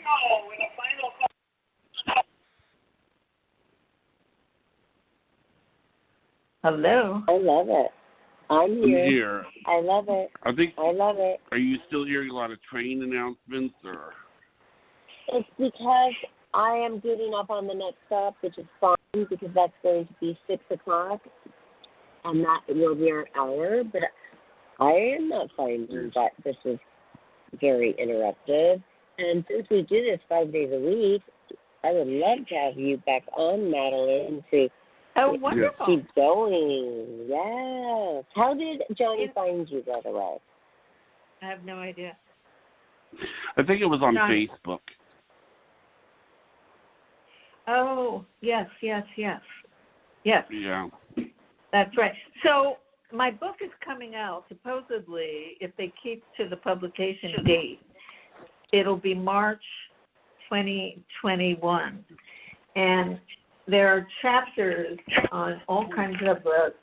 Hello. I love it. I'm here. I love it. I love it. Are you still hearing a lot of train announcements, or? It's because I am getting up on the next stop, which is fine because that's going to be 6 o'clock, and that will be our hour. But I am not finding that this is very interruptive. And since we do this 5 days a week, I would love to have you back on, Madeline, to wonderful. keep going. Yes. How did Johnny find you, by the way? I have no idea. I think it was on Facebook. Oh, yes. Yes. Yeah. That's right. So my book is coming out, supposedly, if they keep to the publication date, it'll be March 2021. And there are chapters on all kinds of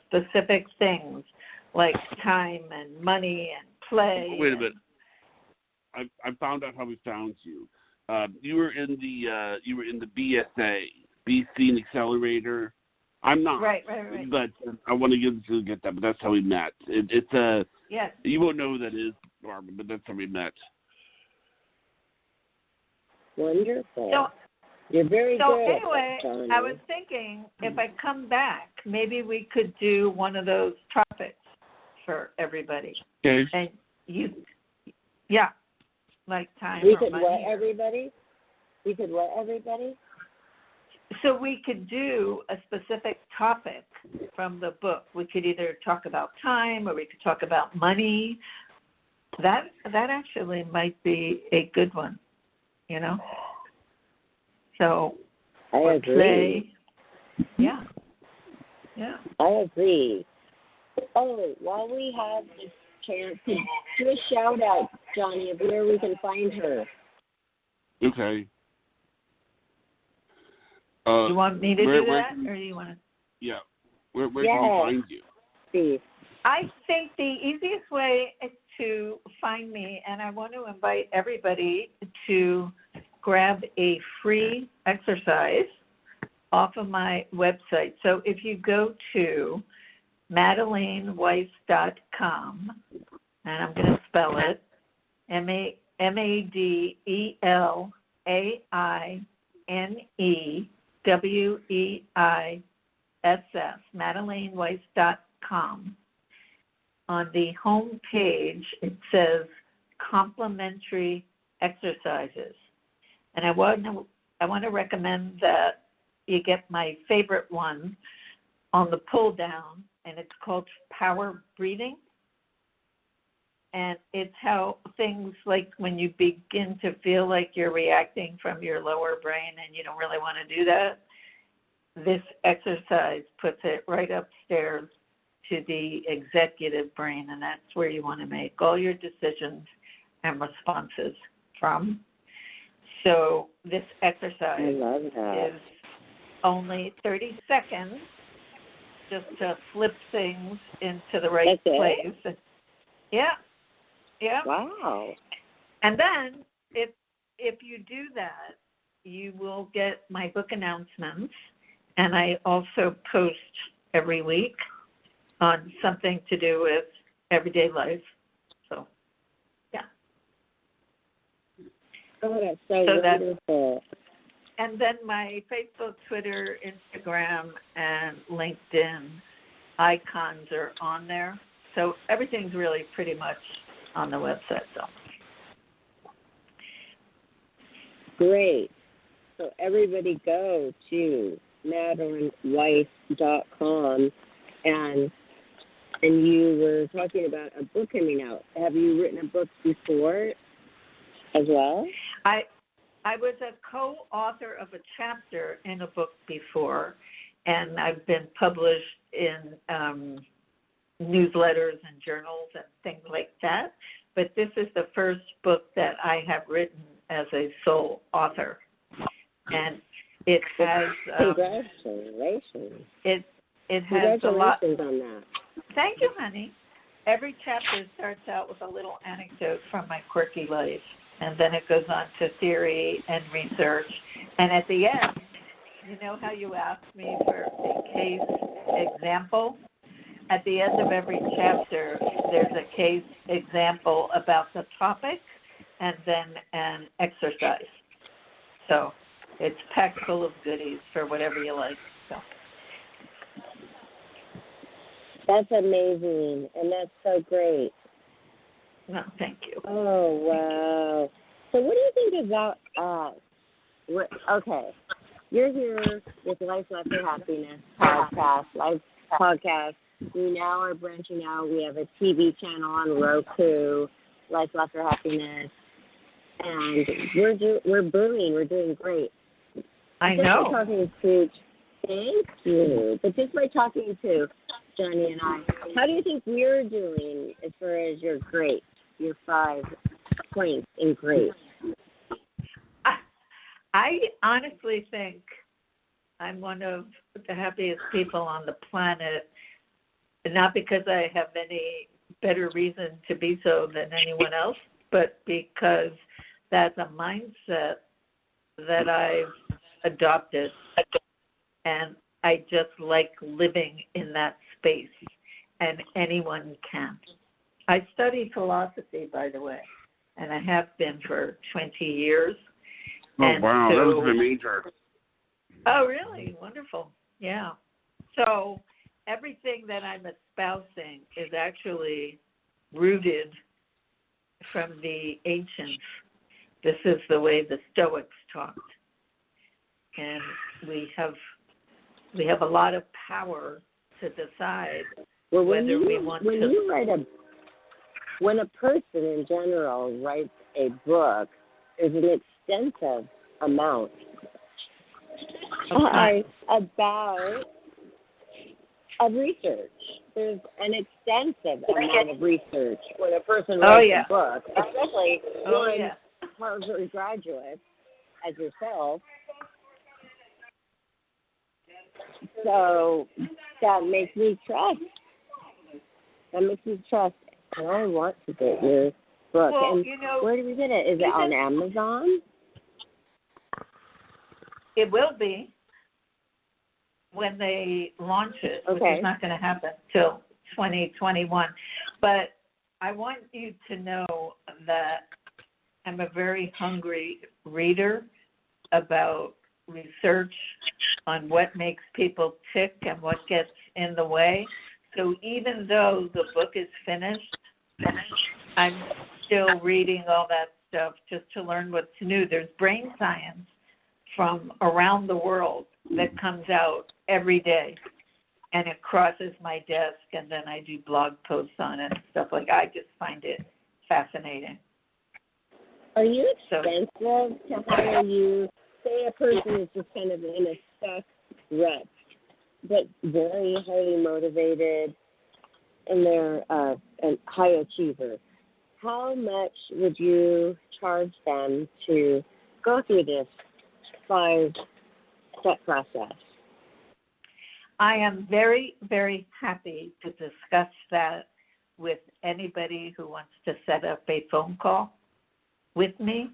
specific things, like time and money and play. Wait a minute. I found out how we found you. You were in the BSA, BC and Accelerator. I'm not. Right. But I want to get that. But that's how we met. It's Yes. You won't know who that is, Barbara, but that's how we met. Wonderful. So, You're very good. So anyway, at that, Johnny. I was thinking if I come back, maybe we could do one of those topics for everybody. Okay. And like time We or could money. what everybody? We could what everybody? So we could do a specific topic from the book. We could either talk about time or we could talk about money. That actually might be a good one, you know? So I agree. Yeah. I agree. Oh, while we have this chance, do a shout out, Johnny, of where we can find her. Okay. You want me to do that, or do you want to? Yeah. Where can we find you? Please. I think the easiest way to find me, and I want to invite everybody to grab a free exercise off of my website. So if you go to MadelineWeiss.com, and I'm going to spell it, MadeleineWeiss, MadelineWeiss.com. On the home page, it says complimentary exercises. And I want to recommend that you get my favorite one on the pull down, and it's called power breathing. And it's how things like when you begin to feel like you're reacting from your lower brain and you don't really want to do that, this exercise puts it right upstairs to the executive brain, and that's where you want to make all your decisions and responses from. So this exercise is only 30 seconds just to flip things into the right place. Yeah. Wow. And then if you do that, you will get my book announcements, and I also post every week on something to do with everyday life. So, yeah. Oh, that's so wonderful. And then my Facebook, Twitter, Instagram, and LinkedIn icons are on there. So everything's really pretty much on the website. So. Great. So everybody go to MadelineWeiss.com, and you were talking about a book coming out. Have you written a book before as well? I was a co-author of a chapter in a book before, and I've been published in newsletters and journals and things like that. But this is the first book that I have written as a sole author. And it has... Congratulations. It has a lot... Congratulations on that. Thank you, honey. Every chapter starts out with a little anecdote from my quirky life, and then it goes on to theory and research. And at the end, you know how you asked me for a case example? At the end of every chapter, there's a case example about the topic and then an exercise. So it's packed full of goodies for whatever you like. So. That's amazing, and that's so great. No, thank you. Oh, wow. So what do you think about us? Okay, you're here with Life After Happiness podcast. We now are branching out. We have a TV channel on Roku, Life After Happiness, and we're booming. We're doing great. I know. Thank you. But just by talking to Johnny and I, how do you think we're doing as far as your 5 points in great? I honestly think I'm one of the happiest people on the planet, not because I have any better reason to be so than anyone else, but because that's a mindset that I've adopted, and I just like living in that space, and anyone can. I study philosophy, by the way, and I have been for 20 years. Oh, and wow, so, that was a major. Oh, really? Wonderful. Yeah. So everything that I'm espousing is actually rooted from the ancients. This is the way the Stoics talked. And we have a lot of power to decide whether we want to. When a person in general writes a book, there's an extensive amount of research. There's an extensive amount of research when a person writes a book, especially one Harvard graduate as yourself. So that makes me trust. And I want to get your book. Well, and where do we get it? Is it on Amazon? It will be when they launch it, which is not going to happen till 2021. But I want you to know that I'm a very hungry reader about research on what makes people tick and what gets in the way. So even though the book is finished, I'm still reading all that stuff just to learn what's new. There's brain science from around the world that comes out every day, and it crosses my desk, and then I do blog posts on it and stuff like that. I just find it fascinating. Are you expensive to hire you? Say a person is just kind of in a stuck rut, but very highly motivated, and they're a high achiever. How much would you charge them to go through this 5-step process? I am very, very happy to discuss that with anybody who wants to set up a phone call with me.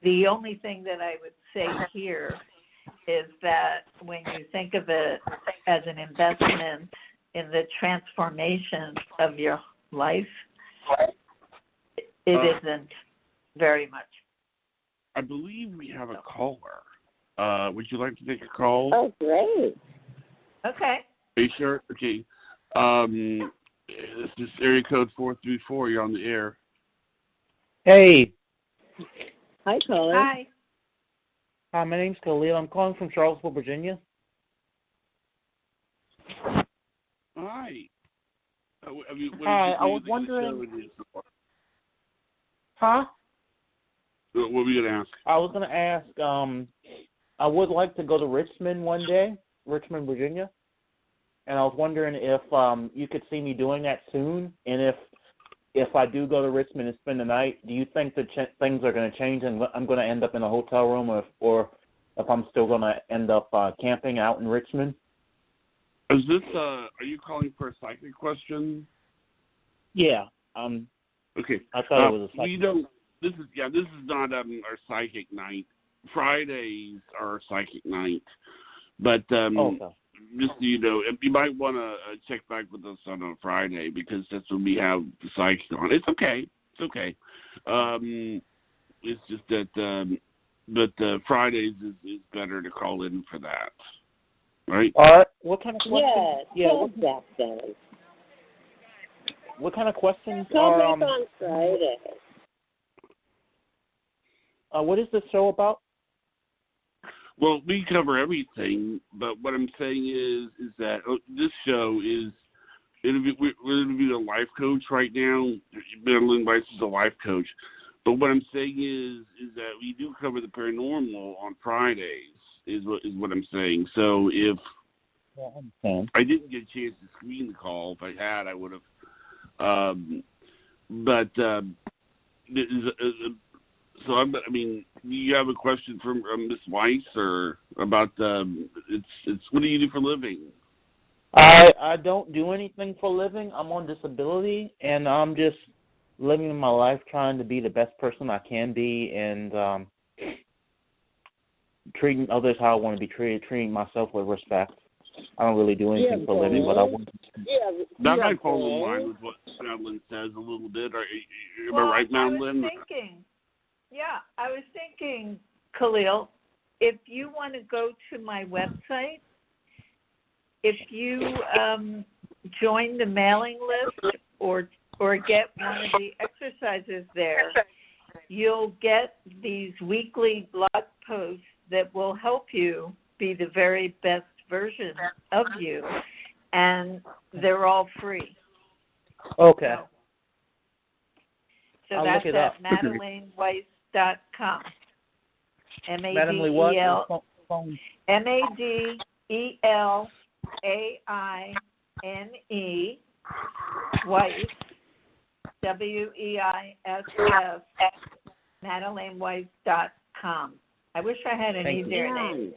The only thing that I would say here is that when you think of it as an investment in the transformation of your life, it isn't very much. I believe we have a caller. Would you like to take a call? Oh, great. Okay. Are you sure? Okay. This is area code 434. You're on the air. Hey. Hi, caller. Hi. Hi, my name's Khalil. I'm calling from Charlottesville, Virginia. Hi. Hi, I was wondering... Huh? What were you going to ask? I was going to ask, I would like to go to Richmond one day, Richmond, Virginia. And I was wondering if you could see me doing that soon. And if I do go to Richmond and spend the night, do you think that things are going to change and I'm going to end up in a hotel room or if I'm still going to end up camping out in Richmond? Is this, are you calling for a psychic question? Yeah. Okay. I thought it was a psychic. This is not our psychic night. Fridays are our psychic night. But just so you know, you might want to check back with us on a Friday because that's when we have the psychic on. It's okay. It's just that, but Fridays is better to call in for that. Right? All right. What kind of questions? Yeah, what kind of questions call are back on Friday. What is this show about? Well, we cover everything, but what I'm saying is that this show we're interviewing a life coach right now. Madeline Weiss is a life coach. But what I'm saying is that we do cover the paranormal on Fridays, is what I'm saying. So if I didn't get a chance to screen the call, if I had, I would have. So I mean, you have a question from Miss Weiss or about it's what do you do for a living? I don't do anything for a living. I'm on disability, and I'm just living my life trying to be the best person I can be, and treating others how I want to be treated, treating myself with respect. I don't really do anything for a living, but I want to. That might fall in line with what Madeline says a little bit. Am I right, Madeline? I was thinking, Khalil, if you want to go to my website, if you join the mailing list or get one of the exercises there, you'll get these weekly blog posts that will help you be the very best version of you, and they're all free. Okay. So I'll that's look it at up. MadelineWeiss.com. Madeline what? MADELAINE Weiss, WEISS, MadelineWeiss.com. I wish I had an easier name.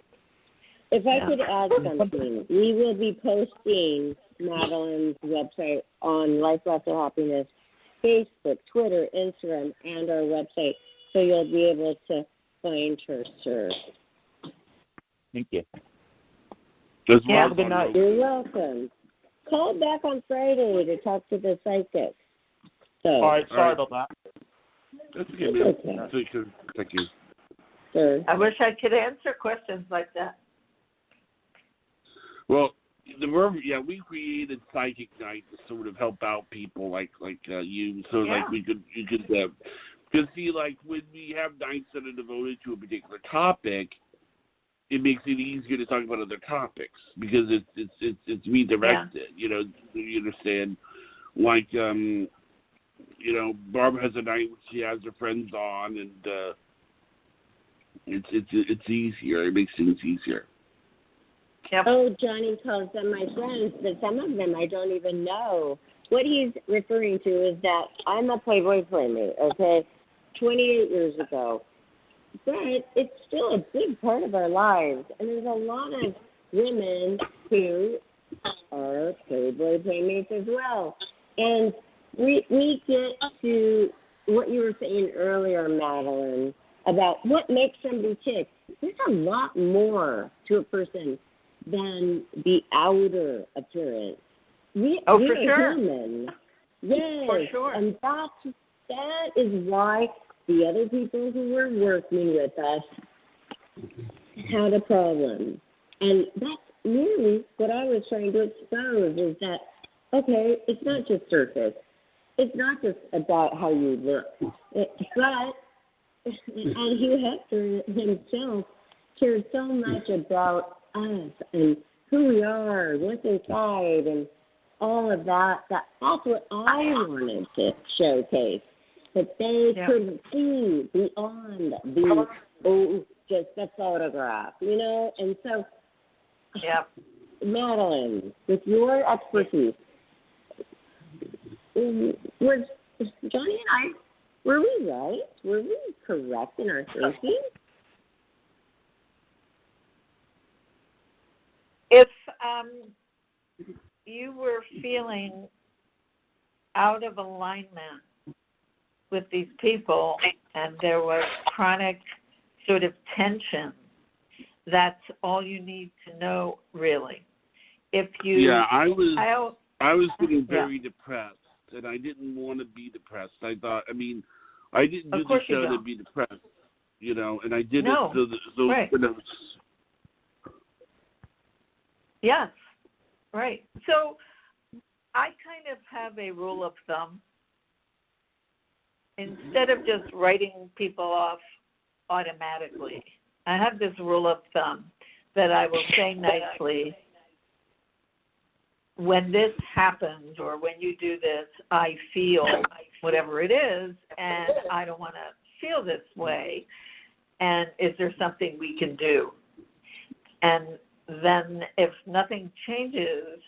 If I could add something, we will be posting Madeline's website on Life After Happiness, Facebook, Twitter, Instagram, and our website, so you'll be able to find her, sir. Thank you. Have a good night. You're welcome. Call back on Friday to talk to the psychic. So, all right, sorry about that. That's okay, man. Okay. Thank you. Sir. I wish I could answer questions like that. Well, we created Psychic Night to sort of help out people like you, so like you could because see, like when we have nights that are devoted to a particular topic, it makes it easier to talk about other topics because it's redirected. You know, you understand? Like Barbara has a night when she has her friends on, and it's easier. It makes things easier. Yep. Oh, Johnny calls them my friends, but some of them I don't even know. What he's referring to is that I'm a Playboy playmate, okay, 28 years ago. But it's still a big part of our lives, and there's a lot of women who are Playboy playmates as well. And we get to what you were saying earlier, Madeline, about what makes somebody tick. There's a lot more to a person than the outer appearance. We are human. Yes. For sure. And that is why the other people who were working with us had a problem. And that's really what I was trying to expose is that, okay, it's not just surface. It's not just about how you look. And Hugh Hefner himself cares so much about us and who we are, what's inside, and all of that. That's what I wanted to showcase. But they couldn't see beyond just the photograph, And so, Madeline, with your expertise, was Johnny and I, were we right? Were we correct in our thinking? If you were feeling out of alignment with these people and there was chronic sort of tension, that's all you need to know, really. If you, I was getting very depressed, and I didn't want to be depressed. I thought, I didn't do the show to be depressed, and I did it so right. Yes, right. So I kind of have a rule of thumb. Instead of just writing people off automatically, I have this rule of thumb that I will say nicely, when this happens or when you do this, I feel whatever it is, and I don't want to feel this way, and is there something we can do? And then if nothing changes,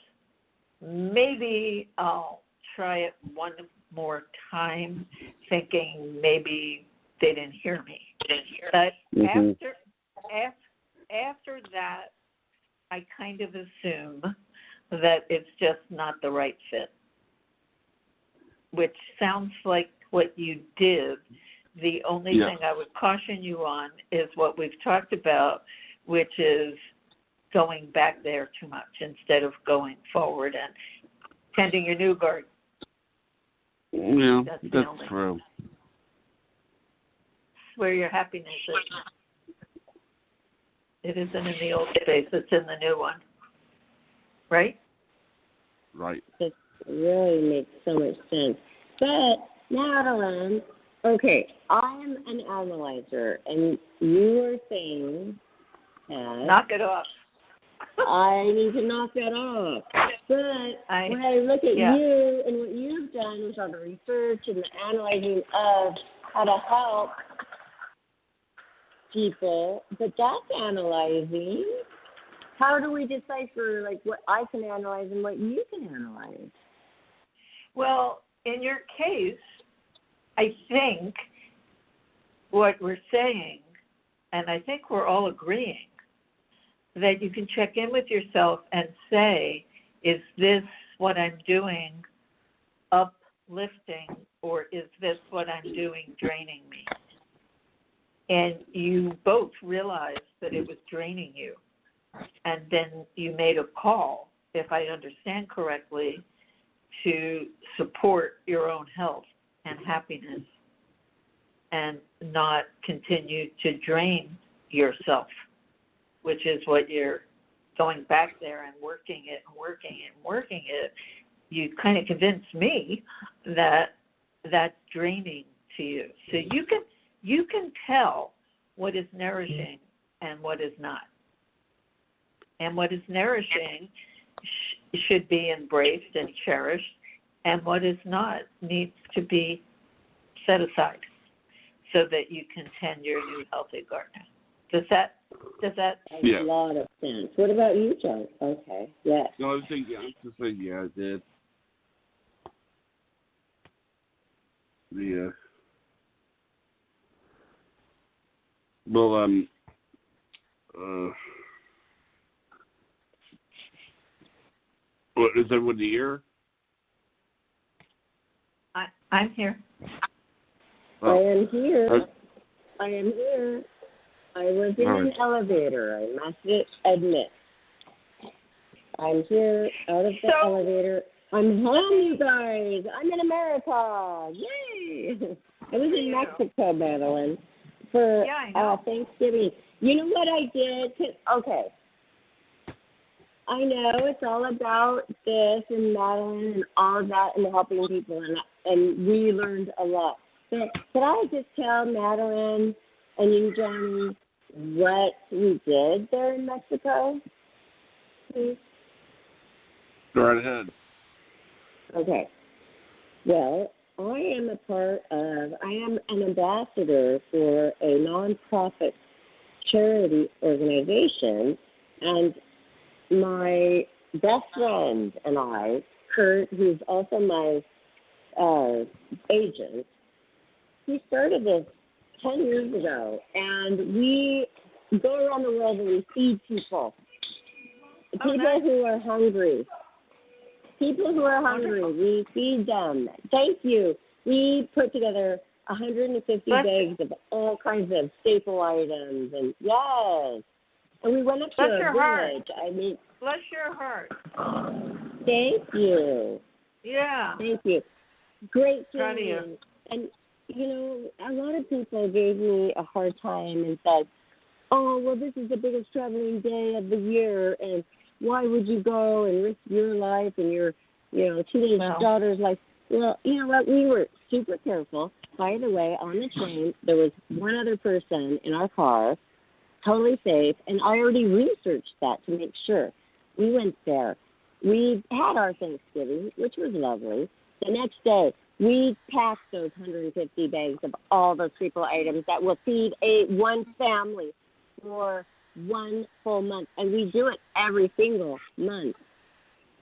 maybe I'll try it one more time, thinking maybe they didn't hear me. But after that, I kind of assume that it's just not the right fit, which sounds like what you did. The only thing I would caution you on is what we've talked about, which is going back there too much instead of going forward and tending your new garden. Yeah, that's true. It's where your happiness is. It isn't in the old space, it's in the new one. Right? Right. It really makes so much sense. But, Madeline, okay, I'm an analyzer, and you were saying that... Knock it off. I need to knock that off. But when I look at you and what you've done with all the research and the analyzing of how to help people, but that's analyzing. How do we decipher, like, what I can analyze and what you can analyze? Well, in your case, I think what we're saying, and I think we're all agreeing, that you can check in with yourself and say, is this what I'm doing uplifting, or is this what I'm doing draining me? And you both realized that it was draining you. And then you made a call, if I understand correctly, to support your own health and happiness and not continue to drain yourself, which is what you're going back there and working it. You kind of convinced me that that's draining to you. So you can tell what is nourishing and what is not. And what is nourishing should be embraced and cherished, and what is not needs to be set aside so that you can tend your new healthy garden. Does that makes a lot of sense. What about you, John? Okay, yes. No, I was thinking, it did. What, is everyone here? I'm here. I am here. I was in an elevator, I must admit. I'm here out of the elevator. I'm home, you guys. I'm in America. Yay! I was in Mexico, Madeline, for Thanksgiving. You know what I did? Okay. I know it's all about this and Madeline and all of that and helping people, and we learned a lot. But could I just tell Madeline and you, Johnny, what we did there in Mexico, please? Go right ahead. Okay. Well, I am an ambassador for a nonprofit charity organization, and my best friend and I, Kurt, who's also my agent, he started this 10 years ago, and we go around the world and we feed people. People who are hungry. People who are hungry, we feed them. Thank you. We put together 150 bags of all kinds of staple items, and yes. And we went up to a village. I mean, bless your heart. Thank you. Yeah. Thank you. Great Proud of feeling. you. And, you know, a lot of people gave me a hard time and said, oh, well, this is the biggest traveling day of the year, and why would you go and risk your life and your, teenage daughter's life? Well, you know what? We were super careful. By the way, on the train, there was one other person in our car, totally safe, and I already researched that to make sure. We went there. We had our Thanksgiving, which was lovely. The next day, we packed those 150 bags of all those staple items that will feed one family for 1 full month. And we do it every single month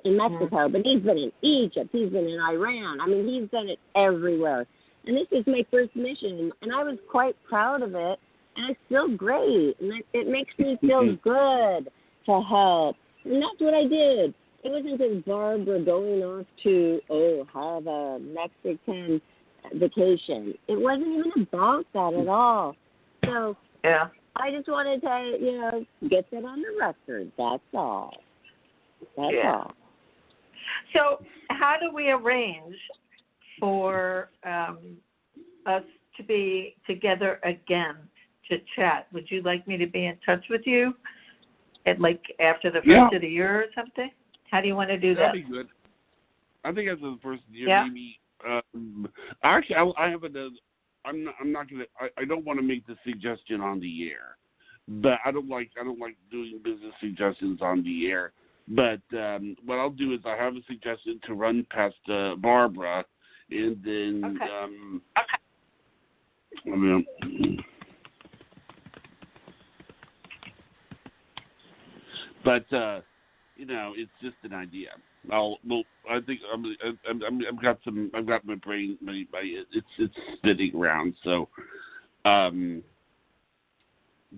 in Mexico. But he's been in Egypt. He's been in Iran. I mean, he's done it everywhere. And this is my first mission, and I was quite proud of it. And it's still great. And it makes me feel good to help. And that's what I did. It wasn't just Barbara going off to, have a Mexican vacation. It wasn't even about that at all. So Yeah. I just wanted to, get that on the record. That's all. That's all. So how do we arrange for us to be together again to chat? Would you like me to be in touch with you after the first of the year or something? How do you want to do that? That'd be good. I think after the first year, maybe. Actually, I have another. I'm not gonna. I don't want to make the suggestion on the air, but I don't like doing business suggestions on the air. But what I'll do is I have a suggestion to run past Barbara, and then but it's just an idea. I think I've got my brain, it's spinning around. So,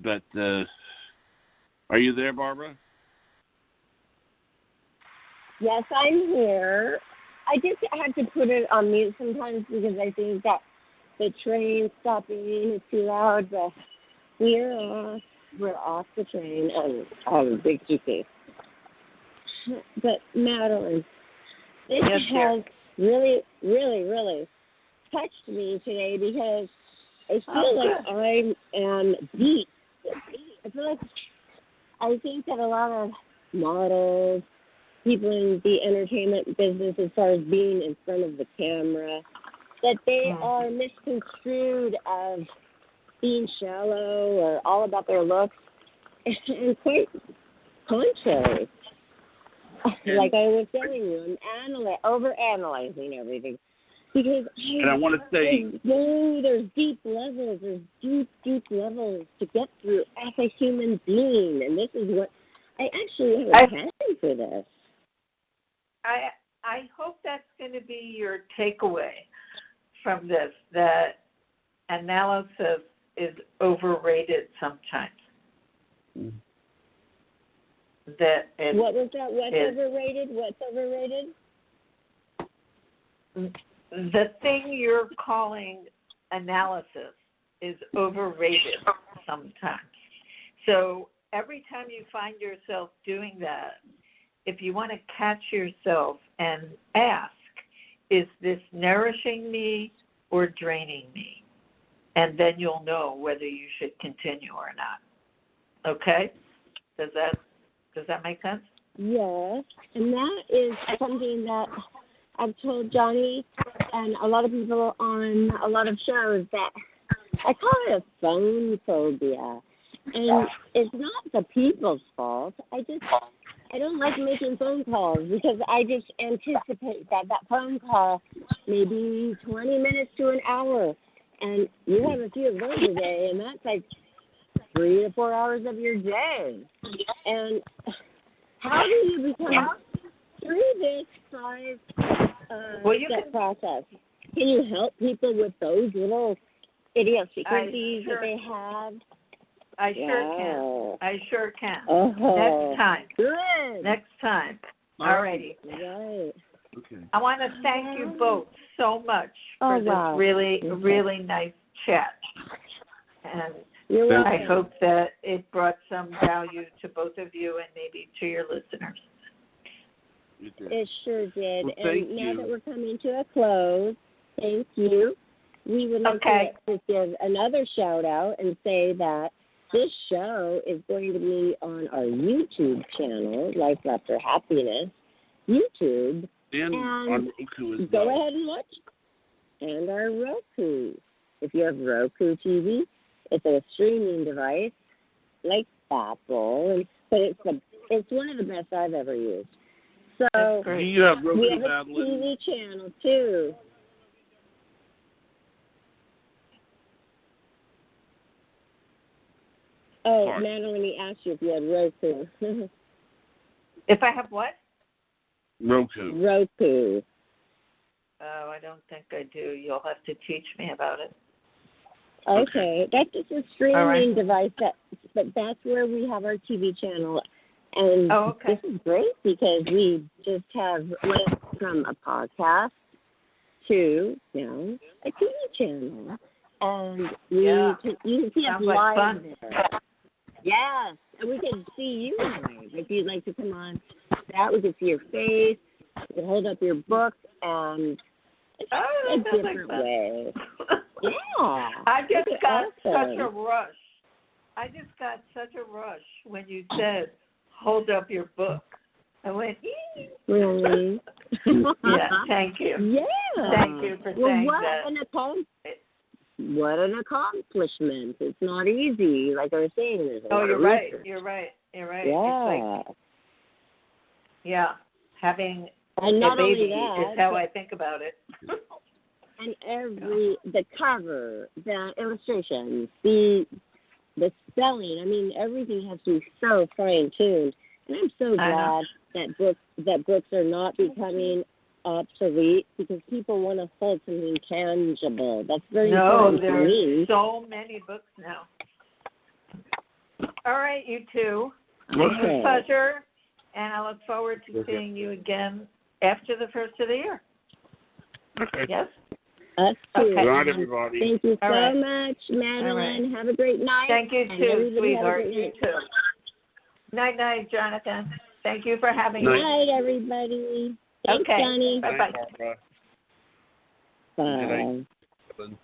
but are you there, Barbara? Yes, I'm here. I just have to put it on mute sometimes because I think that the train stopping is too loud. But we're off the train and I have a big suitcase. But Madeline, this has really, really, really touched me today because I feel like I am deep. I think that a lot of models, people in the entertainment business, as far as being in front of the camera, that they are misconstrued as being shallow or all about their looks, and quite contrary. Like I was telling you, I'm overanalyzing everything. Because I want to say, there's deep levels. There's deep levels to get through as a human being. And this is what I actually have a passion for this. I hope that's going to be your takeaway from this, that analysis is overrated sometimes. What was that? What's overrated? What's overrated? The thing you're calling analysis is overrated sometimes. So every time you find yourself doing that, if you want to catch yourself and ask, is this nourishing me or draining me? And then you'll know whether you should continue or not. Okay? Does that make sense? Yes. And that is something that I've told Johnny and a lot of people on a lot of shows, that I call it a phone phobia. And it's not the people's fault. I don't like making phone calls because I just anticipate that phone call may be 20 minutes to an hour. And you have a few of those a day, and that's like 3 to 4 hours of your day. And how do you become through this step process? Can you help people with those little idiosyncrasies that they have? I sure can. Oh, next time. Good. Next time. All righty. Right. Okay. I want to thank you both so much for this really nice chat. And I hope that it brought some value to both of you and maybe to your listeners. It sure did. Well, and now that we're coming to a close, thank you. We would like to give another shout out and say that this show is going to be on our YouTube channel, Life After Happiness, YouTube. And on Roku as well. Go ahead and watch. And our Roku. If you have Roku TV, it's a streaming device like Apple, but it's one of the best I've ever used. So do you have Roku, we have a Madeline? TV channel too. Oh, Sorry. Madeline, he asked you if you had Roku. If I have what? Roku. Roku. Oh, I don't think I do. You'll have to teach me about it. Okay. That's just a streaming device, but that's where we have our TV channel. And this is great because we just have went from a podcast to now a TV channel, and Yeah. you can see us Sounds like live fun. there. Yes, and we can see you live. If you'd like to come on that, we can see your face. You can hold up your book and a that sounds like different fun. way. Yeah. I just got awesome. such a rush. I just got such a rush when you said, hold up your book. I went, ee. Really? Yeah, thank you. Yeah. Thank you for saying that. What an accomplishment. It's not easy. Like I was saying, there's a lot you're of right. research. You're right. Yeah. It's like, having and not a baby only that, is how I think about it. And the cover, the illustrations, the spelling, I mean, everything has to be so fine-tuned. And I'm so glad that books are not becoming obsolete, because people want to hold something tangible. That's very important to me. There are so many books now. All right, you two. Okay. It was a pleasure, and I look forward to seeing you again after the first of the year. Okay. Yes? Us too. Good night, everybody. Thank you so All much, Madeline. right. Have a great night. Thank you, too, sweetheart. You too. Night. Night, Jonathan. Thank you for having Good me. night, everybody. Thanks, Okay. Johnny. Bye-bye. Bye.